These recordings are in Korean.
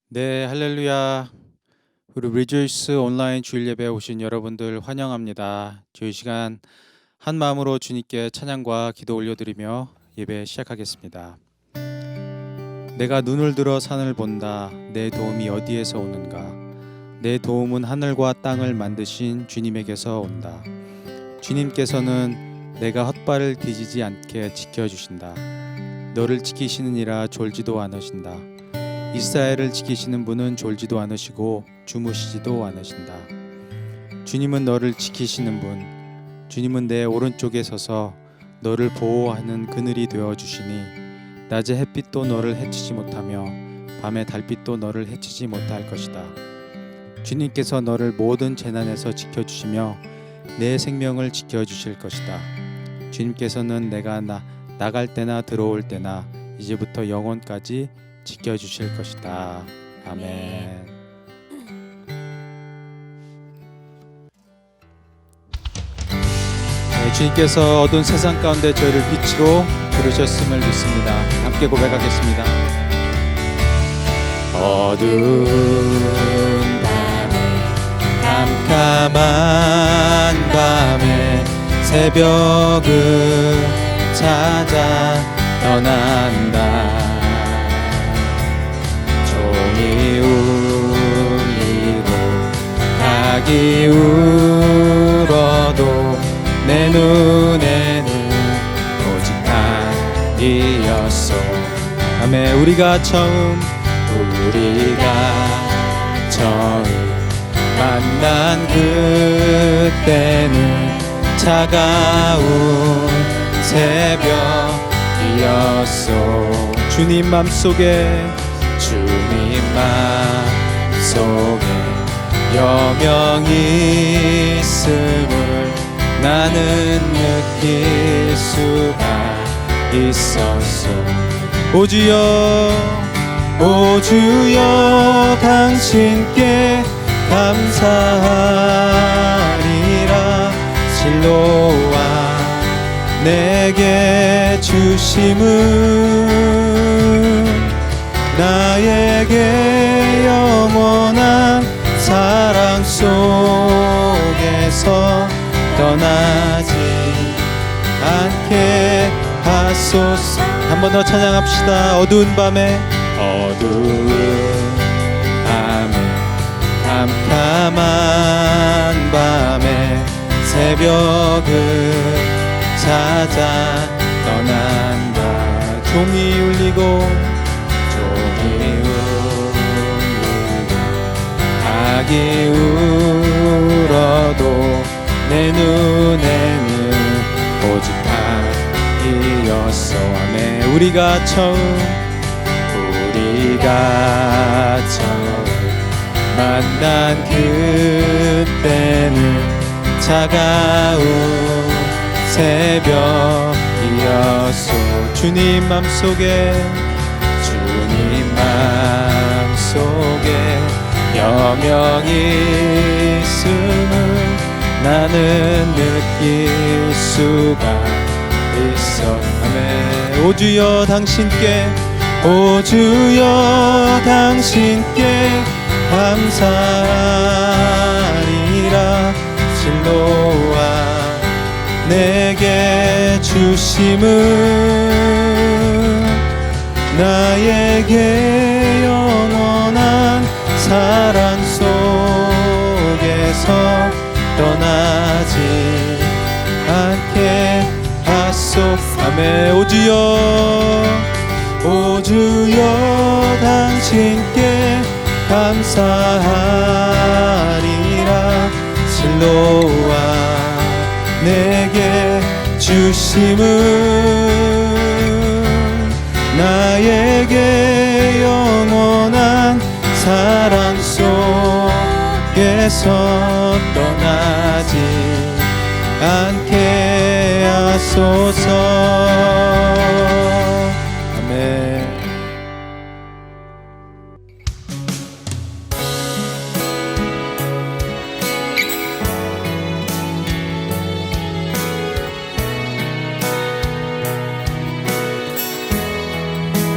네, 할렐루야. 우리 리조이스 온라인 주일 예배에 오신 여러분들 환영합니다. 저희 시간 한 마음으로 주님께 찬양과 기도 올려드리며 예배 시작하겠습니다. 내가 눈을 들어 산을 본다. 내 도움이 어디에서 오는가? 내 도움은 하늘과 땅을 만드신 주님에게서 온다. 주님께서는 내가 헛발을 디지지 않게 지켜주신다. 너를 지키시느니라 졸지도 않으신다. 이스라엘을 지키시는 분은 졸지도 않으시고 주무시지도 않으신다. 주님은 너를 지키시는 분, 주님은 내 오른쪽에 서서 너를 보호하는 그늘이 되어주시니 낮의 햇빛도 너를 해치지 못하며 밤의 달빛도 너를 해치지 못할 것이다. 주님께서 너를 모든 재난에서 지켜주시며 내 생명을 지켜주실 것이다. 주님께서는 내가 나갈 때나 들어올 때나 이제부터 영원까지 지켜주실 것이다. 아멘. 네, 주님께서 어두운 세상 가운데 저희를 빛으로 부르셨음을 믿습니다. 함께 고백하겠습니다. 어두운 밤에 깜깜한 밤에 새벽을 찾아 떠난다. 종이 울리고 닭이 울어도 내 눈에는 오직 하늘이었소. 아멘. 우리가 처음 만난 그때는 차가운 새벽이었소. 주님 맘속에 여명이 있음을 나는 느낄 수가 있었소. 오 주여 당신께 감사하리라. 실로와 내게 주심은 나에게 영원한 사랑 속에서 떠나지 않게 하소서. 한 번 더 찬양합시다. 어두운 밤에 깜깜한 밤에 새벽을 찾아 떠난다. 종이 울리고 닭이 울어도 내 눈에는 오직 하늘이었소. 아멘. 우리가 처음 만난 그때는 차가운 새벽이었소. 주님 맘속에 여명이 있음을 나는 느낄 수가 있어. 아멘. 오 주여 당신께 감사하리라. 실로와 내게 주심은 나에게 영원한 사랑 속에서 떠나지 않게 하소서. 아멘. 오 주여 당신께 감사하리라. 실로와 내게 주심은 나에게 영원한 사랑 속에서 떠나지 않게 하소서. 아멘.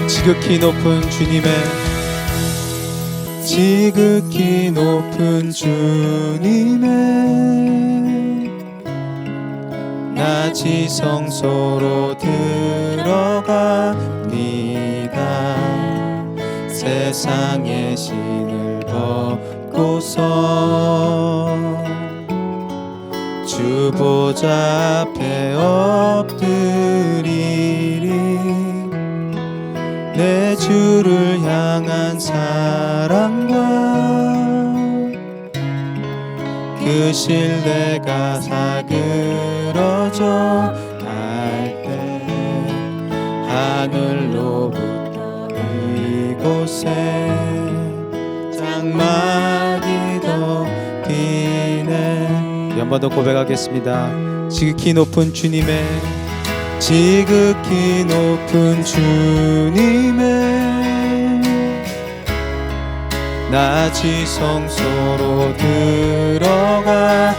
지극히 높은 주님의 지극히 높은 주님의 낮이 성소로 들어갑니다. 세상의 신을 벗고서 주 보좌 앞에 엎드리리. 내 주를 향한 사랑과 그 신뢰가 사그러져 갈 때 하늘로부터 이곳에 장막이 덮이네. 한 번 더 고백하겠습니다. 지극히 높은 주님의 지극히 높은 주님의 낮이 성소로 들어갑니다.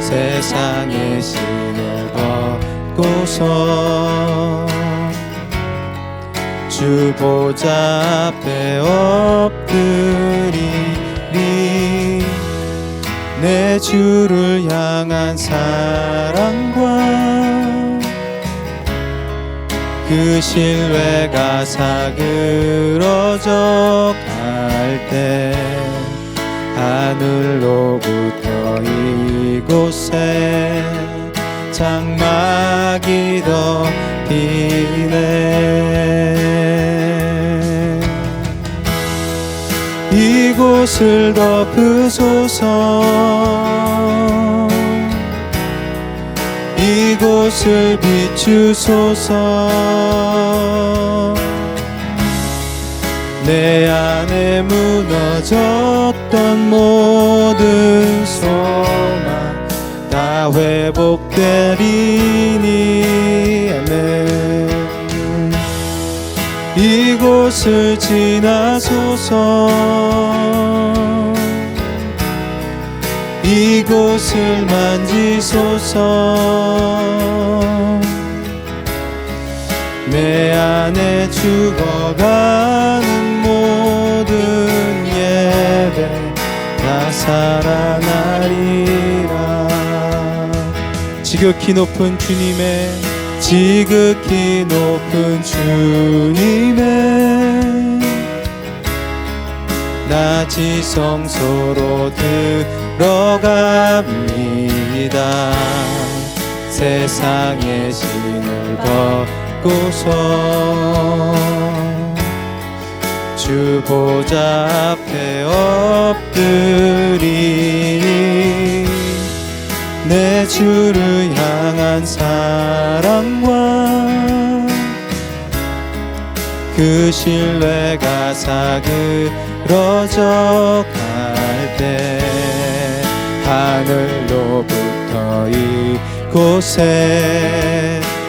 세상의 신을 벗고서 주 보좌 앞에 엎드리리. 내 주를 향한 사랑과 그 신뢰가 사그러져 갈 때 하늘로부터 이곳에 장막이 덮이네. 이곳을 덮으소서. 이곳을 비추소서. 내 안에 무너졌던 모든 소망 다 회복되리니. 아멘. 이곳을 지나소서. 이곳을 만지소서. 내 안에 죽어가는 모든 예배 다 살아나리라. 지극히 높은 주님의 지극히 높은 주님의 낮이 성소로 들어갑니다. 세상의 신을 벗고서 주 보좌 앞에 엎드리니. 내 주를 향한 사랑과 그 신뢰가 사그러져 갈 때 하늘로부터 이곳에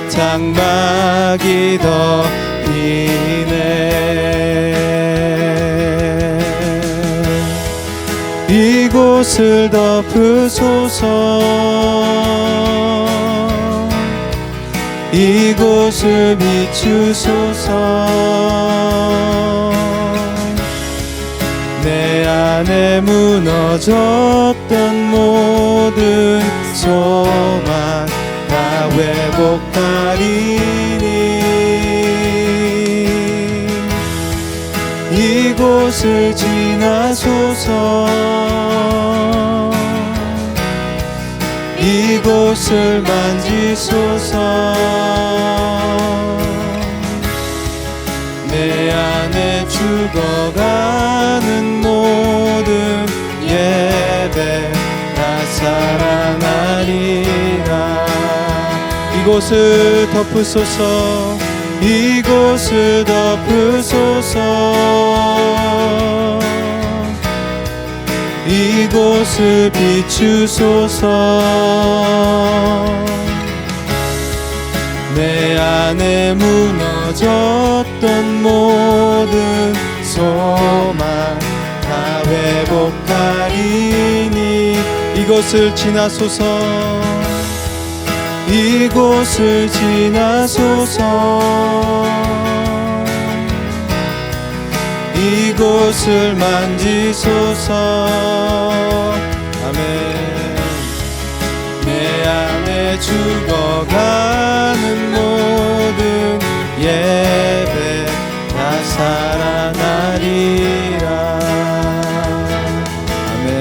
장막이 덮이네. 이곳을 덮으소서. 이곳을 비추소서. 내 안에 무너졌던 모든 소망 다 회복하리니. 이곳을 지나소서. 이곳을 만지소서. 내 안에 죽어가는 모든 예배 다 살아나리라. 이곳을 덮으소서. 이곳을 덮으소서. 이곳을 비추소서. 내 안에 무너졌던 모든 소망 다 회복하리니. 이곳을 지나소서. 이곳을 지나소서. 이곳을 만지소서. 아멘. 내 안에 죽어가는 모든 예배 다 살아나리라. 아멘.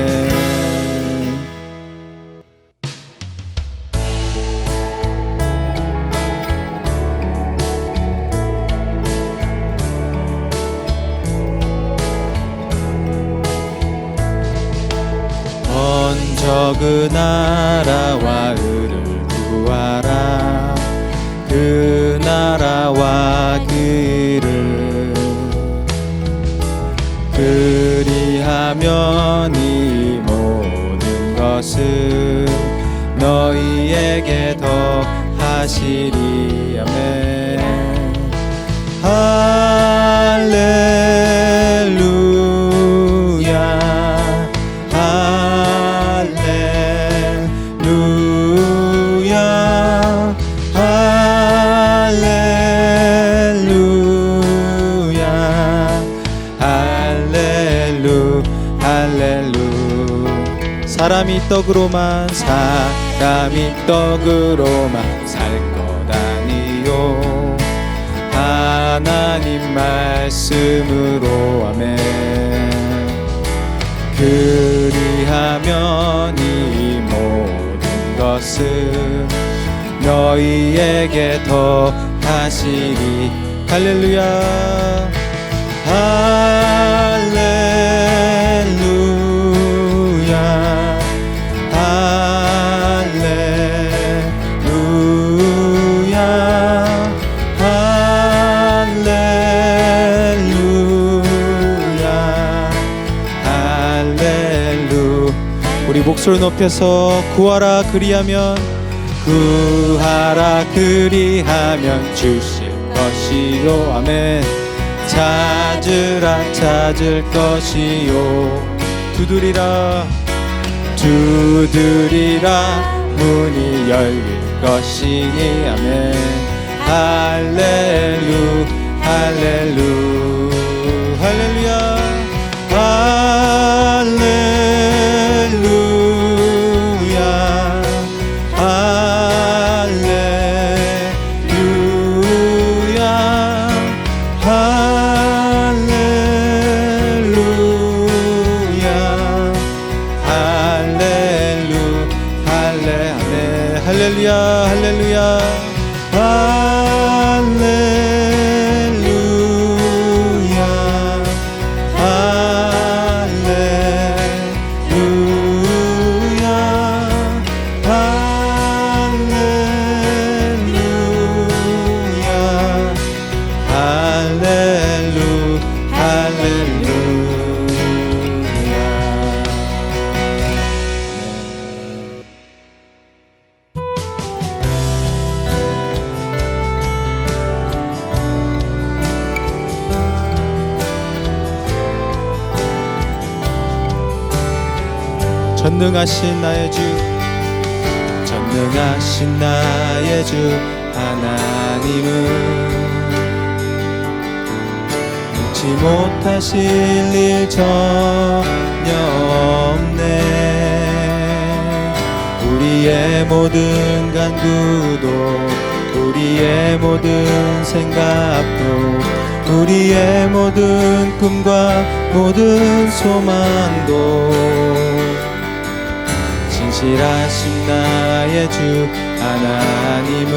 먼저 그 나라와 의를 구하라. 그 나라와 그 의를 그리하면 이 모든 것을 너희에게 더하시리. 아멘. 할렐루야 할렐루야 할렐루야 할렐루 할렐루. 사람이 떡으로만 살 것 아니요 하나님 말씀으로. 아멘. 그리하면 이 모든 것을 너희에게 더하시리. 할렐루야 할렐루야 할렐루야 할렐루야 할렐루. 우리 목소리 높여서 구하라 그리하면 주실 것이요. 아멘. 찾으라 찾을 것이요. 두드리라 문이 열릴 것이니. 아멘. 할렐루 할렐루 할렐루야 할렐루야 할렐루야 할렐루야 할렐루 할렐루야 전능하신 나의 주 하나님은 묻지 못하실 일 전혀 없네. 우리의 모든 간구도 우리의 모든 생각도 우리의 모든 꿈과 모든 소망도 진실하신 나의 주 하나님은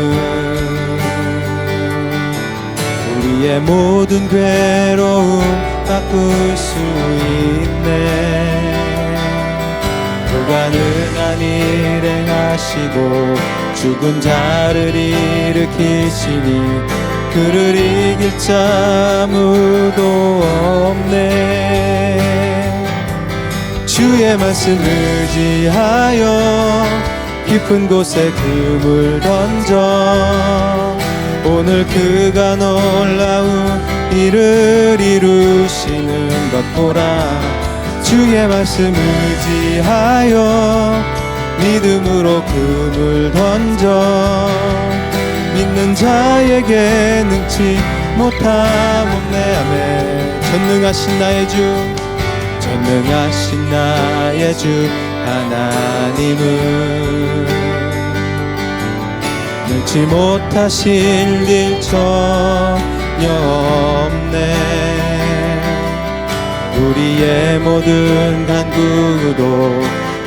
우리의 모든 괴로움 바꿀 수 있네. 불가능한 일 행하시고 죽은 자를 일으키시니 그를 이길 자 아무도 없네. 주의 말씀 의지하여 깊은 곳에 금을 던져 오늘 그가 놀라운 일을 이루시는 것 보라. 주의 말씀 의지하여 믿음으로 금을 던져 믿는 자에게 능치 못함 없네. 아멘. 전능하신 나의 주, 전능하신 나의 주 하나님은 능치 못하실 일 전혀 없네. 우리의 모든 간구도,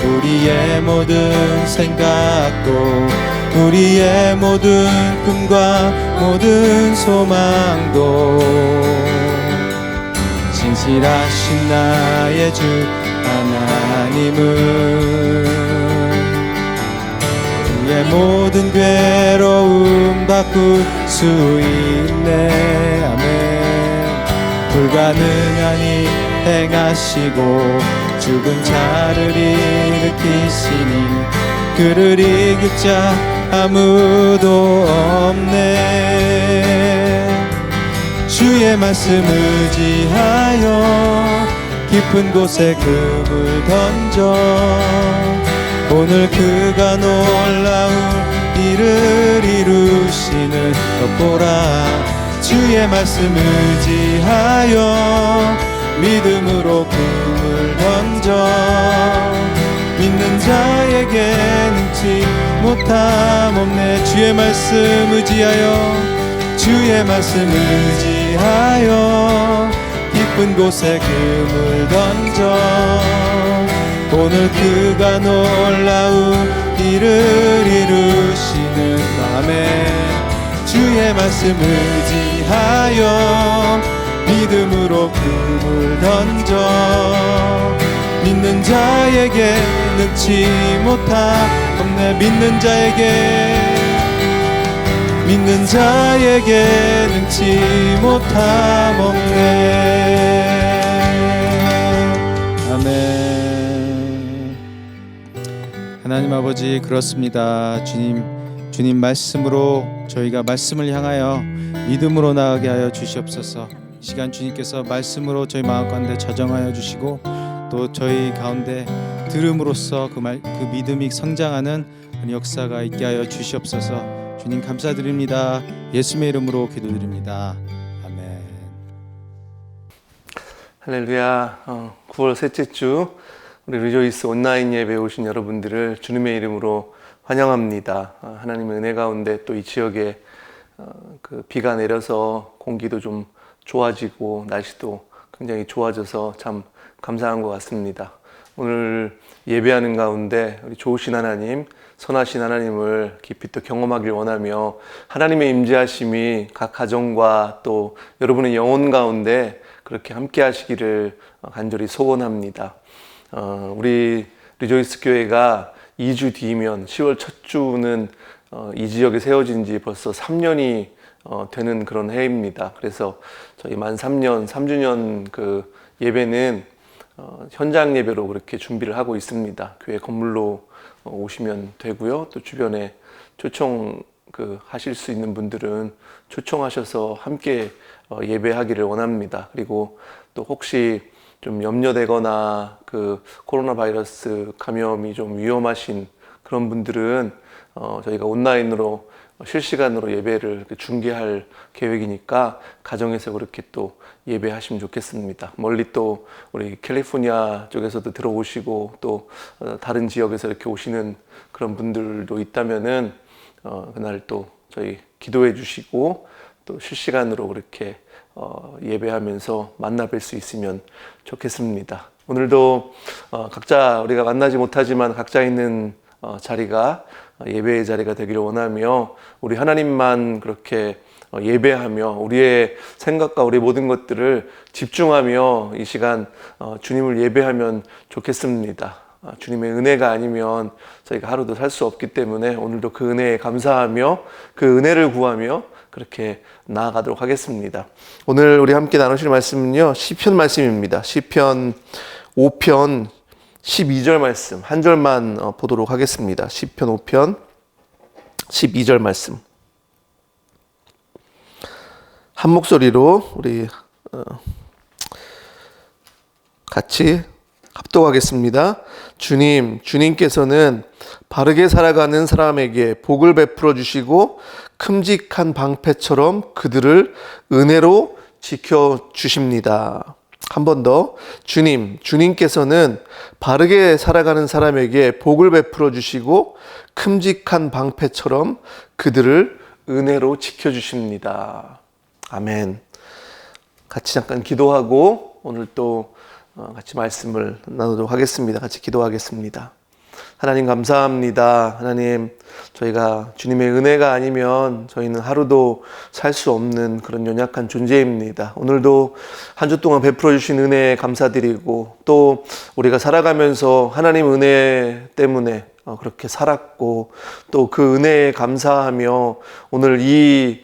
우리의 모든 생각도, 우리의 모든 꿈과 모든 소망도 진실하신 나의 주 하나님은 우리의 모든 괴로움 바꿀 수 있네. 아멘. 불가능하니 행하시고 죽은 자를 일으키시니 그를 이길 자 아무도 없네. 주의 말씀 의지하여 깊은 곳에 금을 던져 오늘 그가 놀라운 일을 이루시는 것 보라. 주의 말씀 의지하여 믿음으로 금을 던져 믿는 자에게 능치 못함 없네. 주의 말씀 의지하여, 주의 말씀 의지하여 깊은 곳에 금을 던져 오늘 그가 놀라운 일을 이루시는 밤에 주의 말씀 의지하여 믿음으로 금을 던져 믿는 자에게 능치 못함 없네. 믿는 자에게 능치 못함 없네. 아멘. 하나님 아버지, 그렇습니다. 주님 말씀으로 저희가 말씀을 향하여 믿음으로 나아가게 하여 주시옵소서. 이 시간 주님께서 말씀으로 저희 마음 가운데 저정하여 주시고 또 저희 가운데 들음으로써 그 믿음이 성장하는 역사가 있게 하여 주시옵소서. 주님 감사드립니다. 예수님의 이름으로 기도드립니다. 아멘. 할렐루야. 9월 셋째 주 우리 리조이스 온라인 예배 오신 여러분들을 주님의 이름으로 환영합니다. 하나님의 은혜 가운데 또 이 지역에 그 비가 내려서 공기도 좀 좋아지고 날씨도 굉장히 좋아져서 참 감사한 것 같습니다. 오늘 예배하는 가운데 우리 좋으신 하나님, 선하신 하나님을 깊이 또 경험하길 원하며 하나님의 임재하심이 각 가정과 또 여러분의 영혼 가운데 그렇게 함께 하시기를 간절히 소원합니다. 우리 리조이스 교회가 2주 뒤면 10월 첫 주는 이 지역에 세워진 지 벌써 3년이 되는 그런 해입니다. 그래서 저희 만 3년, 3주년 그 예배는 현장 예배로 그렇게 준비를 하고 있습니다. 교회 건물로 오시면 되고요. 또 주변에 초청 하실 수 있는 분들은 초청하셔서 함께 예배하기를 원합니다. 그리고 또 혹시 좀 염려되거나 그 코로나 바이러스 감염이 좀 위험하신 그런 분들은 저희가 온라인으로 실시간으로 예배를 중계할 계획이니까 가정에서 그렇게 또 예배하시면 좋겠습니다. 멀리 또 우리 캘리포니아 쪽에서도 들어오시고 또 다른 지역에서 이렇게 오시는 그런 분들도 있다면은 그날 또 저희 기도해 주시고 또 실시간으로 그렇게 예배하면서 만나 뵐 수 있으면 좋겠습니다. 오늘도 각자 우리가 만나지 못하지만 각자 있는 자리가 예배의 자리가 되기를 원하며 우리 하나님만 그렇게 예배하며 우리의 생각과 우리 모든 것들을 집중하며 이 시간 주님을 예배하면 좋겠습니다. 주님의 은혜가 아니면 저희가 하루도 살 수 없기 때문에 오늘도 그 은혜에 감사하며 그 은혜를 구하며 그렇게 나아가도록 하겠습니다. 오늘 우리 함께 나누실 말씀은요, 시편 말씀입니다. 시편 5편 12절 말씀 한 절만 보도록 하겠습니다. 시편 5편 12절 말씀 한 목소리로 우리 같이 합독하겠습니다. 주님께서는 바르게 살아가는 사람에게 복을 베풀어 주시고 큼직한 방패처럼 그들을 은혜로 지켜주십니다. 한 번 더. 주님께서는 바르게 살아가는 사람에게 복을 베풀어 주시고 큼직한 방패처럼 그들을 은혜로 지켜주십니다. 아멘. 같이 잠깐 기도하고 오늘 또 같이 말씀을 나누도록 하겠습니다. 같이 기도하겠습니다. 하나님 감사합니다. 하나님, 저희가 주님의 은혜가 아니면 저희는 하루도 살 수 없는 그런 연약한 존재입니다. 오늘도 한 주 동안 베풀어 주신 은혜에 감사드리고, 또 우리가 살아가면서 하나님 은혜 때문에 그렇게 살았고, 또 그 은혜에 감사하며 오늘 이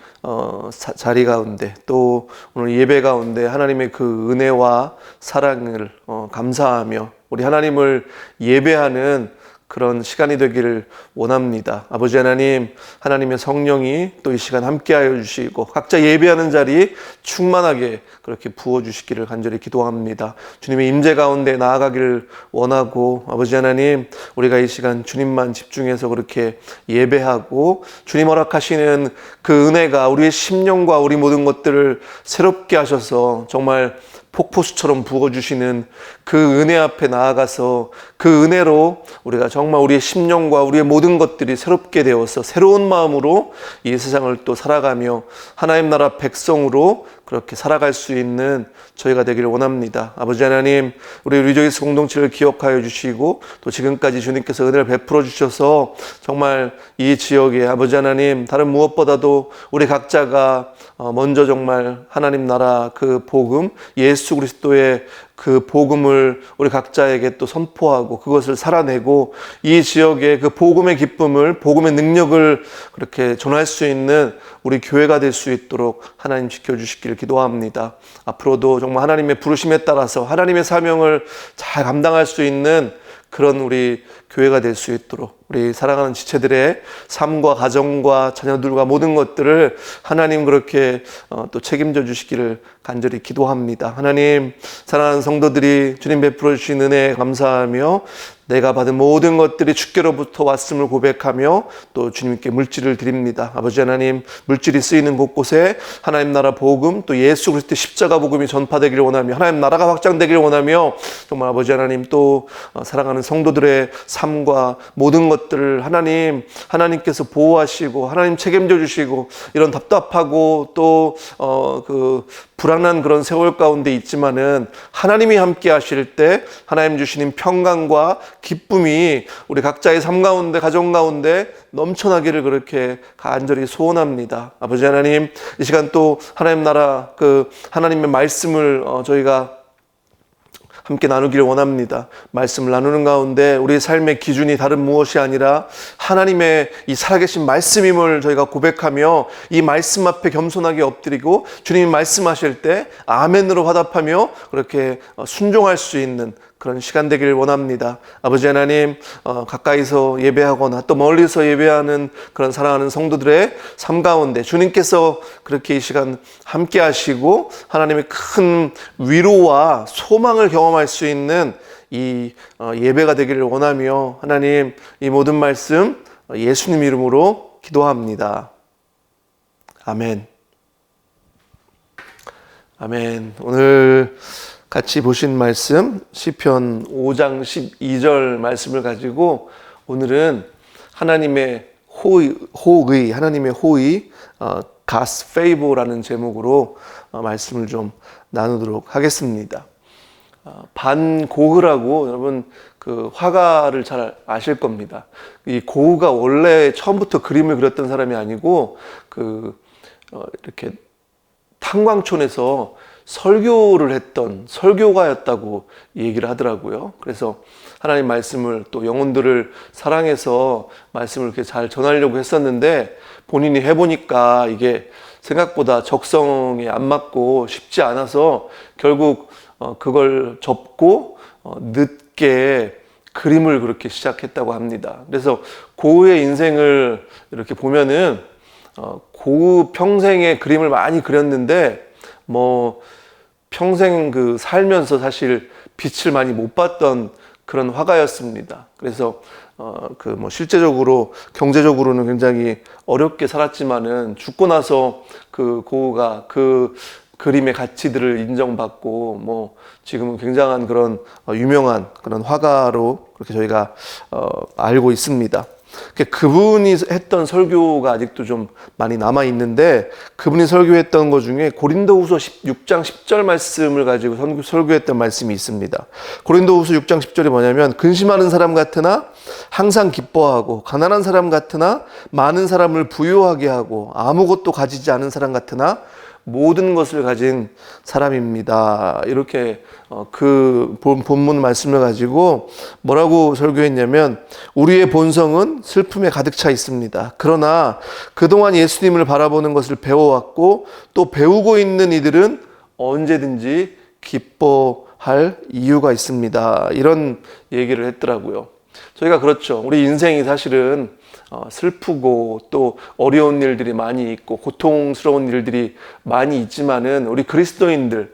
자리 가운데, 또 오늘 예배 가운데 하나님의 그 은혜와 사랑을 감사하며 우리 하나님을 예배하는 그런 시간이 되기를 원합니다. 아버지 하나님, 하나님의 성령이 또 이 시간 함께하여 주시고 각자 예배하는 자리 충만하게 그렇게 부어주시기를 간절히 기도합니다. 주님의 임재 가운데 나아가기를 원하고, 아버지 하나님, 우리가 이 시간 주님만 집중해서 그렇게 예배하고 주님 허락하시는 그 은혜가 우리의 심령과 우리 모든 것들을 새롭게 하셔서 정말 폭포수처럼 부어주시는 그 은혜 앞에 나아가서 그 은혜로 우리가 정말 우리의 심령과 우리의 모든 것들이 새롭게 되어서 새로운 마음으로 이 세상을 또 살아가며 하나님 나라 백성으로 그렇게 살아갈 수 있는 저희가 되기를 원합니다. 아버지 하나님, 우리 리조이스 공동체를 기억하여 주시고 또 지금까지 주님께서 은혜를 베풀어 주셔서 정말 이 지역에 아버지 하나님, 다른 무엇보다도 우리 각자가 먼저 정말 하나님 나라 그 복음, 예수 그리스도의 그 복음을 우리 각자에게 또 선포하고 그것을 살아내고 이 지역의 그 복음의 기쁨을, 복음의 능력을 그렇게 전할 수 있는 우리 교회가 될 수 있도록 하나님 지켜주시기를 기도합니다. 앞으로도 정말 하나님의 부르심에 따라서 하나님의 사명을 잘 감당할 수 있는 그런 우리 교회가 될 수 있도록 우리 사랑하는 지체들의 삶과 가정과 자녀들과 모든 것들을 하나님 그렇게 또 책임져 주시기를 간절히 기도합니다. 하나님, 사랑하는 성도들이 주님 베풀어 주신 은혜에 감사하며 내가 받은 모든 것들이 주께로부터 왔음을 고백하며 또 주님께 물질을 드립니다. 아버지 하나님, 물질이 쓰이는 곳곳에 하나님 나라 복음, 또 예수 그리스도의 십자가 복음이 전파되기를 원하며 하나님 나라가 확장되기를 원하며 정말 아버지 하나님, 또 사랑하는 성도들의 삶과 모든 것들을 하나님께서 보호하시고 하나님 책임져 주시고, 이런 답답하고 또 그 불안한 그런 세월 가운데 있지만은 하나님이 함께 하실 때 하나님 주시는 평강과 기쁨이 우리 각자의 삶 가운데, 가정 가운데 넘쳐나기를 그렇게 간절히 소원합니다. 아버지 하나님, 이 시간 또 하나님 나라 그 하나님의 말씀을 저희가 함께 나누기를 원합니다. 말씀을 나누는 가운데 우리의 삶의 기준이 다른 무엇이 아니라 하나님의 이 살아계신 말씀임을 저희가 고백하며 이 말씀 앞에 겸손하게 엎드리고 주님이 말씀하실 때 아멘으로 화답하며 그렇게 순종할 수 있는 그런 시간 되기를 원합니다. 아버지 하나님, 가까이서 예배하거나 또 멀리서 예배하는 그런 사랑하는 성도들의 삶 가운데 주님께서 그렇게 이 시간 함께 하시고 하나님의 큰 위로와 소망을 경험할 수 있는 이 예배가 되기를 원하며 하나님, 이 모든 말씀 예수님 이름으로 기도합니다. 아멘. 아멘. 오늘 같이 보신 말씀 시편 5장 12절 말씀을 가지고 오늘은 하나님의 호의, 하나님의 호의, God's favor라는 제목으로 말씀을 좀 나누도록 하겠습니다. 반고흐라고 여러분 그 화가를 잘 아실 겁니다. 이 고흐가 원래 처음부터 그림을 그렸던 사람이 아니고 이렇게 탄광촌에서 설교를 했던 설교가였다고 얘기를 하더라고요. 그래서 하나님 말씀을 또 영혼들을 사랑해서 말씀을 이렇게 잘 전하려고 했었는데 본인이 해보니까 이게 생각보다 적성에 안 맞고 쉽지 않아서 결국 그걸 접고 늦게 그림을 그렇게 시작했다고 합니다. 그래서 고흐의 인생을 이렇게 보면은 고흐 평생에 그림을 많이 그렸는데 평생 살면서 사실 빛을 많이 못 봤던 그런 화가였습니다. 그래서 실제적으로 경제적으로는 굉장히 어렵게 살았지만은 죽고 나서 그 고흐가 그 그림의 가치들을 인정받고 뭐 지금은 굉장한 그런 유명한 그런 화가로 그렇게 저희가 알고 있습니다. 그분이 했던 설교가 아직도 좀 많이 남아 있는데, 그분이 설교했던 것 중에 고린도후서 6장 10절 말씀을 가지고 설교했던 말씀이 있습니다. 고린도후서 6장 10절이 뭐냐면, 근심하는 사람 같으나 항상 기뻐하고, 가난한 사람 같으나 많은 사람을 부유하게 하고, 아무것도 가지지 않은 사람 같으나 모든 것을 가진 사람입니다. 이렇게 그 본문 말씀을 가지고 뭐라고 설교했냐면, 우리의 본성은 슬픔에 가득 차 있습니다. 그러나 그동안 예수님을 바라보는 것을 배워왔고 또 배우고 있는 이들은 언제든지 기뻐할 이유가 있습니다. 이런 얘기를 했더라고요. 저희가 그렇죠. 우리 인생이 사실은 슬프고 또 어려운 일들이 많이 있고 고통스러운 일들이 많이 있지만은, 우리 그리스도인들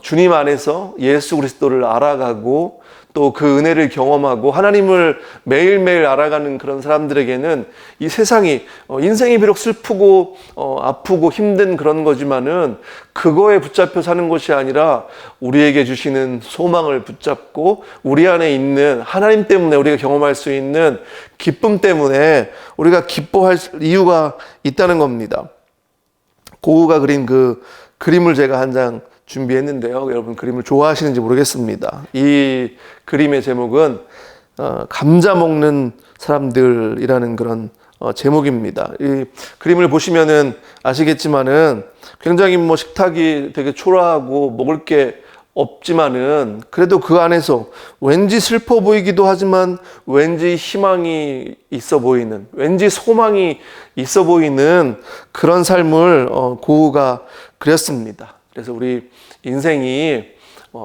주님 안에서 예수 그리스도를 알아가고 또 그 은혜를 경험하고 하나님을 매일매일 알아가는 그런 사람들에게는 이 세상이 인생이 비록 슬프고 아프고 힘든 그런 거지만은 그거에 붙잡혀 사는 것이 아니라 우리에게 주시는 소망을 붙잡고 우리 안에 있는 하나님 때문에 우리가 경험할 수 있는 기쁨 때문에 우리가 기뻐할 이유가 있다는 겁니다. 고우가 그린 그 그림을 제가 한 장 준비했는데요. 여러분 그림을 좋아하시는지 모르겠습니다. 이 그림의 제목은 감자 먹는 사람들이라는 그런 제목입니다. 이 그림을 보시면은 아시겠지만은 굉장히 뭐 식탁이 되게 초라하고 먹을 게 없지만은 그래도 그 안에서 왠지 슬퍼 보이기도 하지만 왠지 희망이 있어 보이는, 왠지 소망이 있어 보이는 그런 삶을 고우가 그렸습니다. 그래서 우리 인생이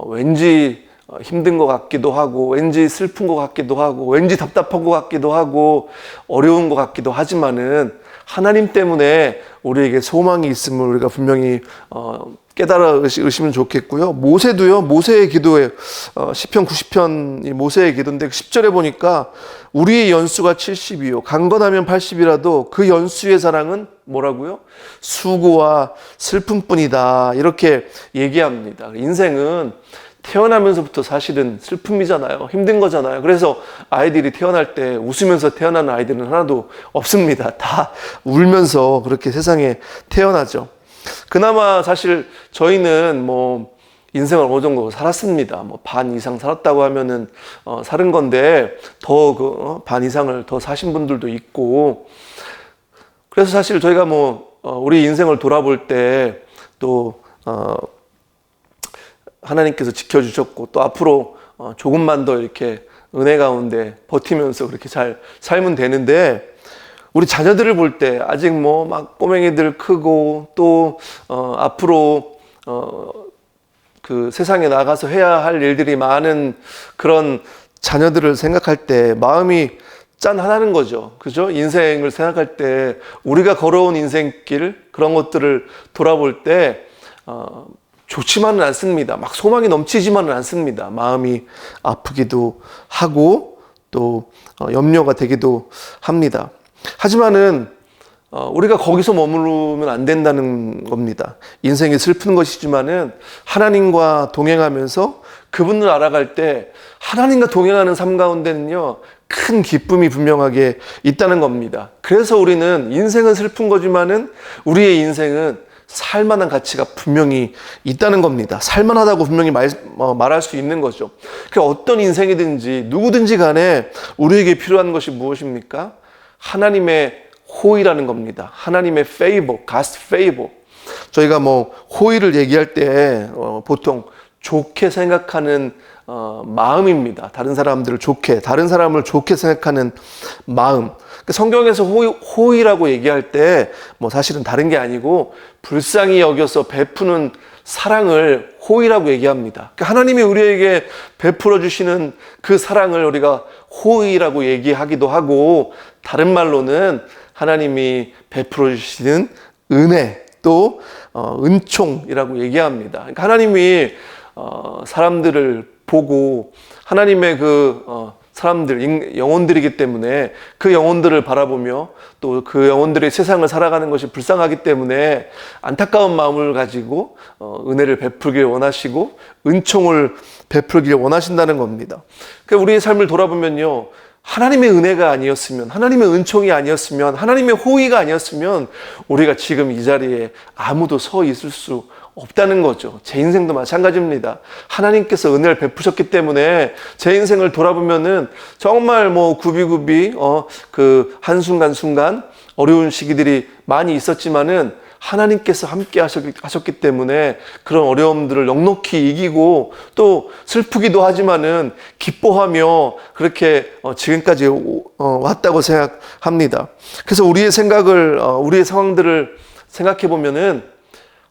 왠지 힘든 것 같기도 하고, 왠지 슬픈 것 같기도 하고, 왠지 답답한 것 같기도 하고, 어려운 것 같기도 하지만은 하나님 때문에 우리에게 소망이 있음을 우리가 분명히 깨달아 의시면 좋겠고요. 모세도요, 모세의 기도에 시편 90편이 모세의 기도인데 10절에 보니까 우리의 연수가 70이요 강건하면 80이라도 그 연수의 사랑은 뭐라고요? 수고와 슬픔뿐이다, 이렇게 얘기합니다. 인생은 태어나면서부터 사실은 슬픔이잖아요. 힘든 거잖아요. 그래서 아이들이 태어날 때 웃으면서 태어나는 아이들은 하나도 없습니다. 다 울면서 그렇게 세상에 태어나죠. 그나마 사실 저희는 뭐 인생을 어느 정도 살았습니다. 뭐 반 이상 살았다고 하면은 살은 건데 더 그 반 이상을 더 사신 분들도 있고, 그래서 사실 저희가 뭐 우리 인생을 돌아볼 때 또 하나님께서 지켜주셨고 또 앞으로 조금만 더 이렇게 은혜 가운데 버티면서 그렇게 잘 살면 되는데, 우리 자녀들을 볼 때 아직 뭐 막 꼬맹이들 크고 또 앞으로 그 세상에 나가서 해야 할 일들이 많은 그런 자녀들을 생각할 때 마음이 짠하다는 거죠. 그죠? 인생을 생각할 때 우리가 걸어온 인생길, 그런 것들을 돌아볼 때 좋지만은 않습니다. 막 소망이 넘치지만은 않습니다. 마음이 아프기도 하고 또 염려가 되기도 합니다. 하지만은 우리가 거기서 머무르면 안 된다는 겁니다. 인생이 슬픈 것이지만은 하나님과 동행하면서 그분을 알아갈 때 하나님과 동행하는 삶 가운데는요, 큰 기쁨이 분명하게 있다는 겁니다. 그래서 우리는 인생은 슬픈 거지만은 우리의 인생은 살만한 가치가 분명히 있다는 겁니다. 살만하다고 분명히 말할 수 있는 거죠. 어떤 인생이든지 누구든지 간에 우리에게 필요한 것이 무엇입니까? 하나님의 호의라는 겁니다. 하나님의 favor, God's favor. 저희가 뭐 호의를 얘기할 때 보통 좋게 생각하는 마음입니다. 다른 사람을 좋게 생각하는 마음. 성경에서 호의라고 얘기할 때 뭐 사실은 다른 게 아니고 불쌍히 여겨서 베푸는 사랑을 호의라고 얘기합니다. 하나님이 우리에게 베풀어 주시는 그 사랑을 우리가 호의라고 얘기하기도 하고, 다른 말로는 하나님이 베풀어 주시는 은혜, 또 은총이라고 얘기합니다. 그러니까 하나님이 사람들을 보고 하나님의 그 사람들, 영혼들이기 때문에 그 영혼들을 바라보며 또 그 영혼들의 세상을 살아가는 것이 불쌍하기 때문에 안타까운 마음을 가지고 은혜를 베풀길 원하시고 은총을 베풀길 원하신다는 겁니다. 그러니까 우리의 삶을 돌아보면요, 하나님의 은혜가 아니었으면, 하나님의 은총이 아니었으면, 하나님의 호의가 아니었으면 우리가 지금 이 자리에 아무도 서 있을 수 없다는 거죠. 제 인생도 마찬가지입니다. 하나님께서 은혜를 베푸셨기 때문에 제 인생을 돌아보면은 정말 뭐 굽이굽이 그 한순간순간 어려운 시기들이 많이 있었지만은 하나님께서 함께 하셨기 때문에 그런 어려움들을 넉넉히 이기고 또 슬프기도 하지만은 기뻐하며 그렇게 지금까지 왔다고 생각합니다. 그래서 우리의 생각을, 우리의 상황들을 생각해 보면은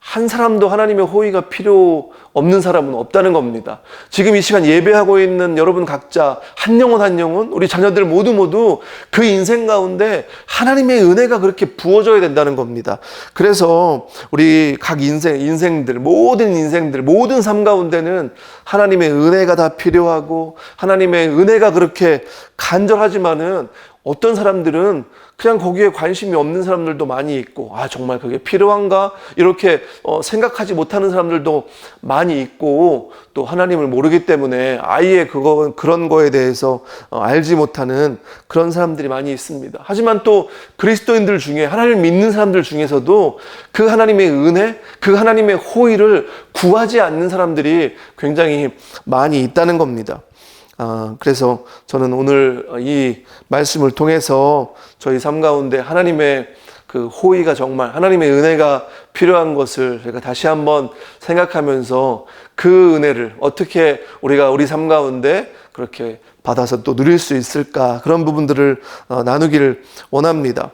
한 사람도 하나님의 호의가 필요 없는 사람은 없다는 겁니다. 지금 이 시간 예배하고 있는 여러분 각자 한 영혼 한 영혼, 우리 자녀들 모두 그 인생 가운데 하나님의 은혜가 그렇게 부어져야 된다는 겁니다. 그래서 우리 각 인생들, 모든 삶 가운데는 하나님의 은혜가 다 필요하고 하나님의 은혜가 그렇게 간절하지만은 어떤 사람들은 그냥 거기에 관심이 없는 사람들도 많이 있고, 아, 정말 그게 필요한가? 이렇게 생각하지 못하는 사람들도 많이 있고, 또 하나님을 모르기 때문에 아예 그런 거에 대해서 알지 못하는 그런 사람들이 많이 있습니다. 하지만 또 그리스도인들 중에, 하나님을 믿는 사람들 중에서도 그 하나님의 은혜, 그 하나님의 호의를 구하지 않는 사람들이 굉장히 많이 있다는 겁니다. 그래서 저는 오늘 이 말씀을 통해서 저희 삶 가운데 하나님의 그 호의가 정말, 하나님의 은혜가 필요한 것을 제가 다시 한번 생각하면서 그 은혜를 어떻게 우리가 우리 삶 가운데 그렇게 받아서 또 누릴 수 있을까, 그런 부분들을 나누기를 원합니다.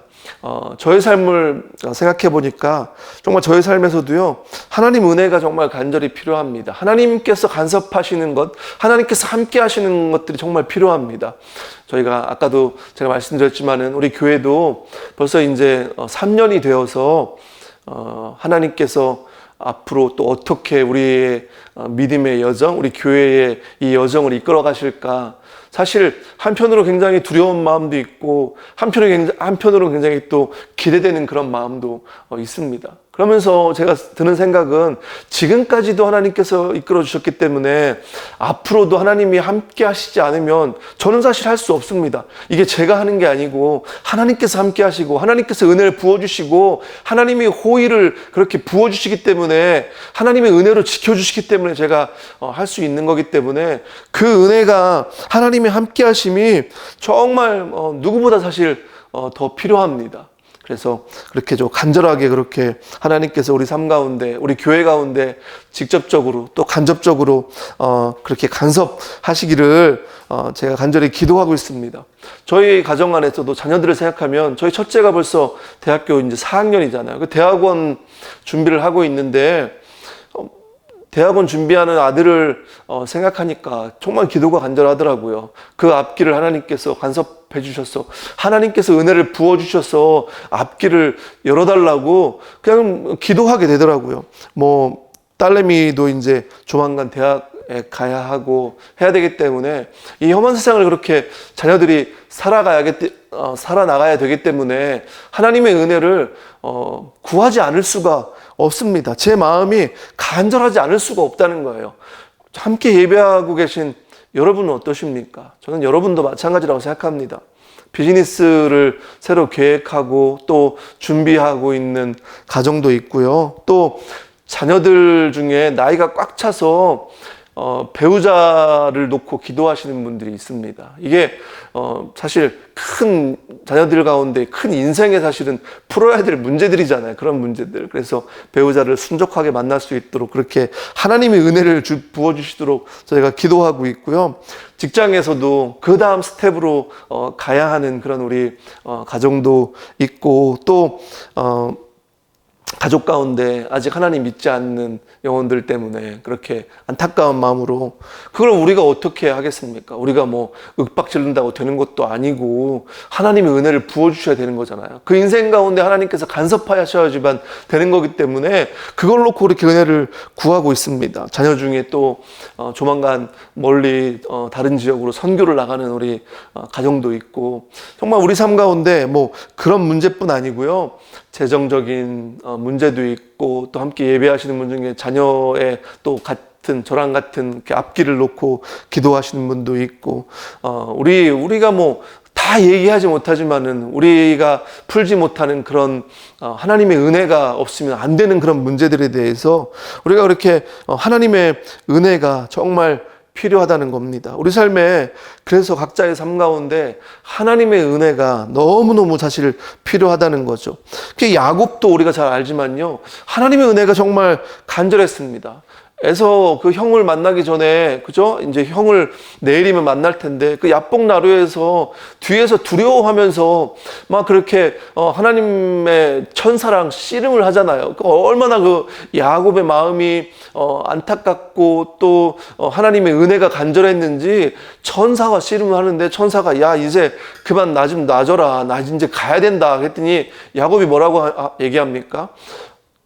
저의 삶을 생각해 보니까 정말 저의 삶에서도요, 하나님 은혜가 정말 간절히 필요합니다. 하나님께서 간섭하시는 것, 하나님께서 함께 하시는 것들이 정말 필요합니다. 저희가 아까도 제가 말씀드렸지만은 우리 교회도 벌써 이제 3년이 되어서 하나님께서 앞으로 또 어떻게 우리의 믿음의 여정, 우리 교회의 이 여정을 이끌어 가실까, 사실 한편으로 굉장히 두려운 마음도 있고 한편으로 굉장히 또 기대되는 그런 마음도 있습니다. 그러면서 제가 드는 생각은 지금까지도 하나님께서 이끌어 주셨기 때문에 앞으로도 하나님이 함께 하시지 않으면 저는 사실 할 수 없습니다. 이게 제가 하는 게 아니고 하나님께서 함께 하시고 하나님께서 은혜를 부어주시고 하나님이 호의를 그렇게 부어주시기 때문에 하나님의 은혜로 지켜주시기 때문에 제가 할 수 있는 거기 때문에 그 은혜가 하나님이 함께 하심이 정말 누구보다 사실 더 필요합니다. 그래서 그렇게 좀 간절하게 그렇게 하나님께서 우리 삶 가운데, 우리 교회 가운데 직접적으로 또 간접적으로 그렇게 간섭하시기를 제가 간절히 기도하고 있습니다. 저희 가정 안에서도 자녀들을 생각하면 저희 첫째가 벌써 대학교 이제 4학년이잖아요. 그 대학원 준비를 하고 있는데 대학원 준비하는 아들을 생각하니까 정말 기도가 간절하더라고요. 그 앞길을 하나님께서 간섭해 주셔서, 하나님께서 은혜를 부어주셔서 앞길을 열어달라고 그냥 기도하게 되더라고요. 뭐 딸내미도 이제 조만간 대학에 가야 하고 해야 되기 때문에 이 험한 세상을 그렇게 자녀들이 살아나가야 되기 때문에 하나님의 은혜를 구하지 않을 수가 없습니다. 제 마음이 간절하지 않을 수가 없다는 거예요. 함께 예배하고 계신 여러분은 어떠십니까? 저는 여러분도 마찬가지라고 생각합니다. 비즈니스를 새로 계획하고 또 준비하고 있는 가정도 있고요. 또 자녀들 중에 나이가 꽉 차서 배우자를 놓고 기도하시는 분들이 있습니다. 이게 사실 큰 자녀들 가운데 큰 인생에 사실은 풀어야 될 문제들이잖아요. 그런 문제들. 그래서 배우자를 순종하게 만날 수 있도록 그렇게 하나님의 은혜를 부어주시도록 저희가 기도하고 있고요. 직장에서도 그 다음 스텝으로 가야 하는 그런 우리 가정도 있고 또 가족 가운데 아직 하나님 믿지 않는 영혼들 때문에 그렇게 안타까운 마음으로, 그걸 우리가 어떻게 하겠습니까? 우리가 뭐 윽박지른다고 되는 것도 아니고 하나님의 은혜를 부어주셔야 되는 거잖아요. 그 인생 가운데 하나님께서 간섭하셔야지만 되는 거기 때문에 그걸 놓고 그렇게 은혜를 구하고 있습니다. 자녀 중에 또 조만간 멀리 다른 지역으로 선교를 나가는 우리 가정도 있고, 정말 우리 삶 가운데 뭐 그런 문제뿐 아니고요, 재정적인 문제도 있고, 또 함께 예배하시는 분 중에 자녀의 또 같은 저랑 같은 이렇게 앞길을 놓고 기도하시는 분도 있고, 우리가 뭐 다 얘기하지 못하지만은 우리가 풀지 못하는 그런 하나님의 은혜가 없으면 안 되는 그런 문제들에 대해서 우리가 그렇게 하나님의 은혜가 정말 필요하다는 겁니다. 우리 삶에 그래서 각자의 삶 가운데 하나님의 은혜가 너무너무 사실 필요하다는 거죠. 야곱도 우리가 잘 알지만요, 하나님의 은혜가 정말 간절했습니다. 에서 그 형을 만나기 전에, 그죠? 이제 형을 내일이면 만날 텐데, 그 야복 나루에서 뒤에서 두려워하면서 막 그렇게 하나님의 천사랑 씨름을 하잖아요. 얼마나 그 야곱의 마음이 안타깝고 또 하나님의 은혜가 간절했는지, 천사와 씨름을 하는데 천사가 야 이제 그만 나 좀 놔줘라, 나 이제 가야 된다 그랬더니 야곱이 뭐라고 얘기합니까?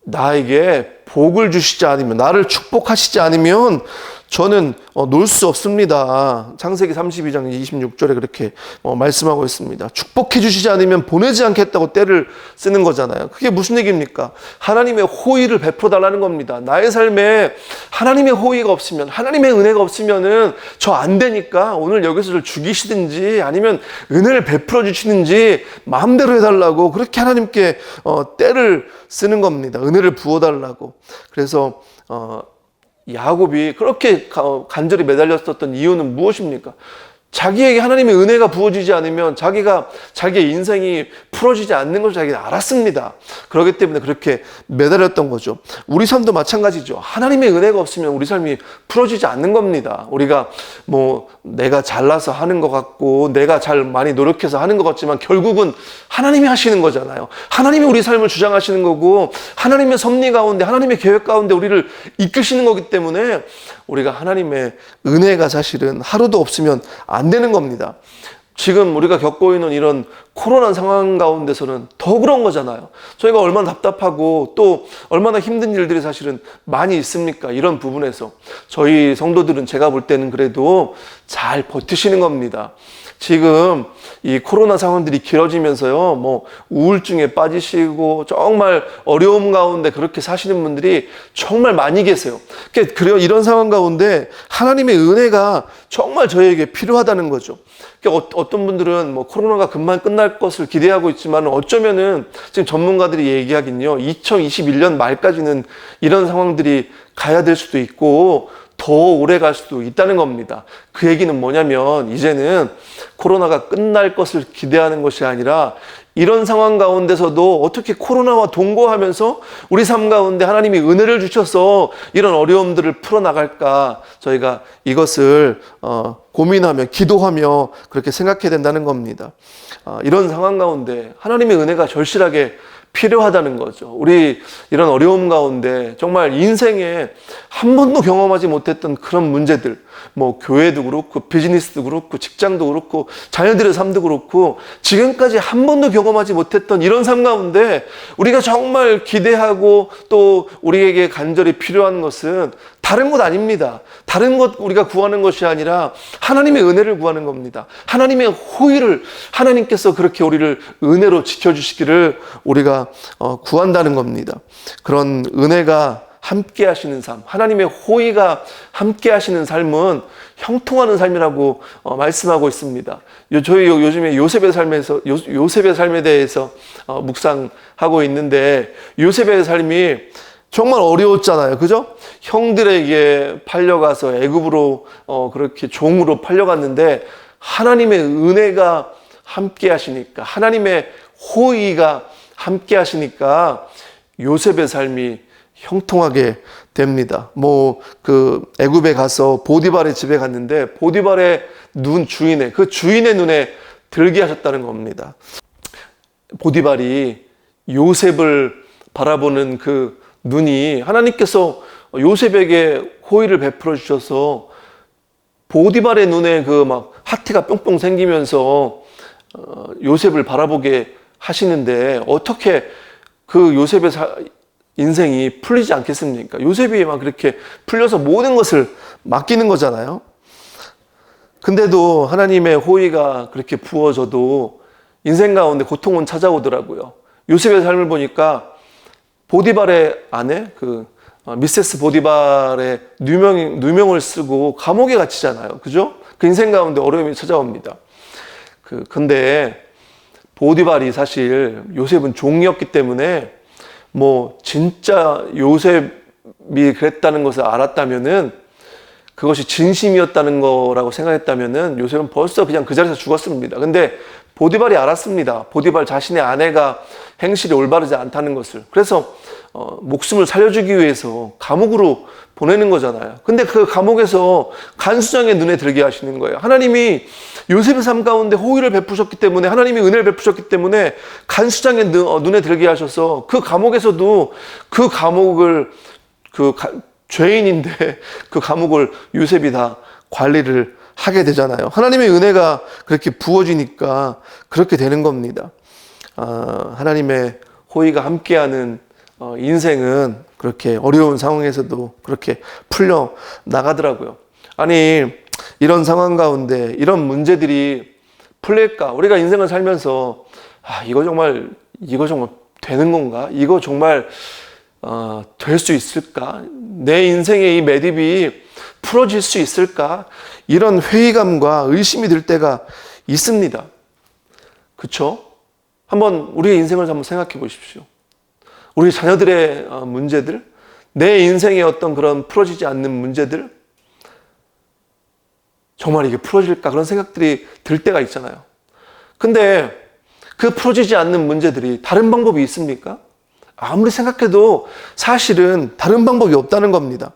나에게 복을 주시지 않으면, 나를 축복하시지 않으면 저는 놀 수 없습니다. 창세기 32장 26절에 그렇게 말씀하고 있습니다. 축복해 주시지 않으면 보내지 않겠다고 때를 쓰는 거잖아요. 그게 무슨 얘기입니까? 하나님의 호의를 베풀어 달라는 겁니다. 나의 삶에 하나님의 호의가 없으면, 하나님의 은혜가 없으면은 저 안 되니까 오늘 여기서 저를 죽이시든지 아니면 은혜를 베풀어 주시든지 마음대로 해달라고 그렇게 하나님께 때를 쓰는 겁니다. 은혜를 부어 달라고. 그래서 야곱이 그렇게 간절히 매달렸었던 이유는 무엇입니까? 자기에게 하나님의 은혜가 부어지지 않으면 자기의 인생이 풀어지지 않는 것을 자기가 알았습니다. 그렇기 때문에 그렇게 매달렸던 거죠. 우리 삶도 마찬가지죠. 하나님의 은혜가 없으면 우리 삶이 풀어지지 않는 겁니다. 우리가 뭐 내가 잘나서 하는 것 같고 내가 잘 많이 노력해서 하는 것 같지만 결국은 하나님이 하시는 거잖아요. 하나님이 우리 삶을 주장하시는 거고, 하나님의 섭리 가운데, 하나님의 계획 가운데 우리를 이끄시는 거기 때문에 우리가 하나님의 은혜가 사실은 하루도 없으면 안 되는 겁니다. 지금 우리가 겪고 있는 이런 코로나 상황 가운데서는 더 그런 거잖아요. 저희가 얼마나 답답하고 또 얼마나 힘든 일들이 사실은 많이 있습니까? 이런 부분에서 저희 성도들은 제가 볼 때는 그래도 잘 버티시는 겁니다. 지금 이 코로나 상황들이 길어지면서요, 뭐 우울증에 빠지시고 정말 어려움 가운데 그렇게 사시는 분들이 정말 많이 계세요. 그래요, 이런 상황 가운데 하나님의 은혜가 정말 저에게 필요하다는 거죠. 어떤 분들은 뭐 코로나가 금방 끝날 것을 기대하고 있지만 어쩌면은 지금 전문가들이 얘기하긴요, 2021년 말까지는 이런 상황들이 가야 될 수도 있고 더 오래 갈 수도 있다는 겁니다. 그 얘기는 뭐냐면 이제는 코로나가 끝날 것을 기대하는 것이 아니라 이런 상황 가운데서도 어떻게 코로나와 동거하면서 우리 삶 가운데 하나님이 은혜를 주셔서 이런 어려움들을 풀어나갈까, 저희가 이것을 고민하며 기도하며 그렇게 생각해야 된다는 겁니다. 이런 상황 가운데 하나님의 은혜가 절실하게 필요하다는 거죠. 우리 이런 어려움 가운데 정말 인생에 한 번도 경험하지 못했던 그런 문제들, 뭐 교회도 그렇고 비즈니스도 그렇고 직장도 그렇고 자녀들의 삶도 그렇고 지금까지 한 번도 경험하지 못했던 이런 삶 가운데 우리가 정말 기대하고 또 우리에게 간절히 필요한 것은 다른 것 아닙니다. 다른 것 우리가 구하는 것이 아니라 하나님의 은혜를 구하는 겁니다. 하나님의 호의를, 하나님께서 그렇게 우리를 은혜로 지켜주시기를 우리가 구한다는 겁니다. 그런 은혜가 함께 하시는 삶, 하나님의 호의가 함께 하시는 삶은 형통하는 삶이라고 말씀하고 있습니다. 저희 요즘에 요셉의 삶에 대해서 묵상하고 있는데, 요셉의 삶이 정말 어려웠잖아요. 그죠? 형들에게 팔려가서 애굽으로 그렇게 종으로 팔려갔는데 하나님의 은혜가 함께 하시니까, 하나님의 호의가 함께 하시니까 요셉의 삶이 형통하게 됩니다. 애굽에 가서 보디발의 집에 갔는데 보디발의 그 주인의 눈에 들게 하셨다는 겁니다. 보디발이 요셉을 바라보는 그 눈이 하나님께서 요셉에게 호의를 베풀어 주셔서 보디발의 눈에 그 막 하트가 뿅뿅 생기면서 요셉을 바라보게 하시는데 어떻게 그 요셉의 인생이 풀리지 않겠습니까? 요셉이 막 그렇게 풀려서 모든 것을 맡기는 거잖아요. 근데도 하나님의 호의가 그렇게 부어져도 인생 가운데 고통은 찾아오더라고요. 요셉의 삶을 보니까 보디발의 아내, 미세스 보디발의 누명을 쓰고 감옥에 갇히잖아요. 그죠? 그 인생 가운데 어려움이 찾아옵니다. 근데 보디발이 사실 요셉은 종이었기 때문에 뭐 진짜 요셉이 그랬다는 것을 알았다면은 그것이 진심이었다는 거라고 생각했다면은 요셉은 벌써 그냥 그 자리에서 죽었습니다. 근데 보디발이 알았습니다. 보디발 자신의 아내가 행실이 올바르지 않다는 것을. 그래서 목숨을 살려주기 위해서 감옥으로 보내는 거잖아요. 근데 그 감옥에서 간수장의 눈에 들게 하시는 거예요. 하나님이 요셉의 삶 가운데 호의를 베푸셨기 때문에, 하나님이 은혜를 베푸셨기 때문에 간수장의 눈에 들게 하셔서 그 감옥에서도 그 감옥을 죄인인데 그 감옥을 요셉이 다 관리를 하게 되잖아요. 하나님의 은혜가 그렇게 부어지니까 그렇게 되는 겁니다. 하나님의 호의가 함께하는 인생은 그렇게 어려운 상황에서도 그렇게 풀려 나가더라고요. 아니, 이런 상황 가운데 이런 문제들이 풀릴까? 우리가 인생을 살면서 이거 정말 되는 건가? 이거 정말 될 수 있을까? 내 인생의 이 매듭이 풀어질 수 있을까? 이런 회의감과 의심이 들 때가 있습니다. 그렇죠? 한번 우리의 인생을 한번 생각해 보십시오. 우리 자녀들의 문제들, 내 인생의 어떤 그런 풀어지지 않는 문제들, 정말 이게 풀어질까? 그런 생각들이 들 때가 있잖아요. 근데 그 풀어지지 않는 문제들이 다른 방법이 있습니까? 아무리 생각해도 사실은 다른 방법이 없다는 겁니다.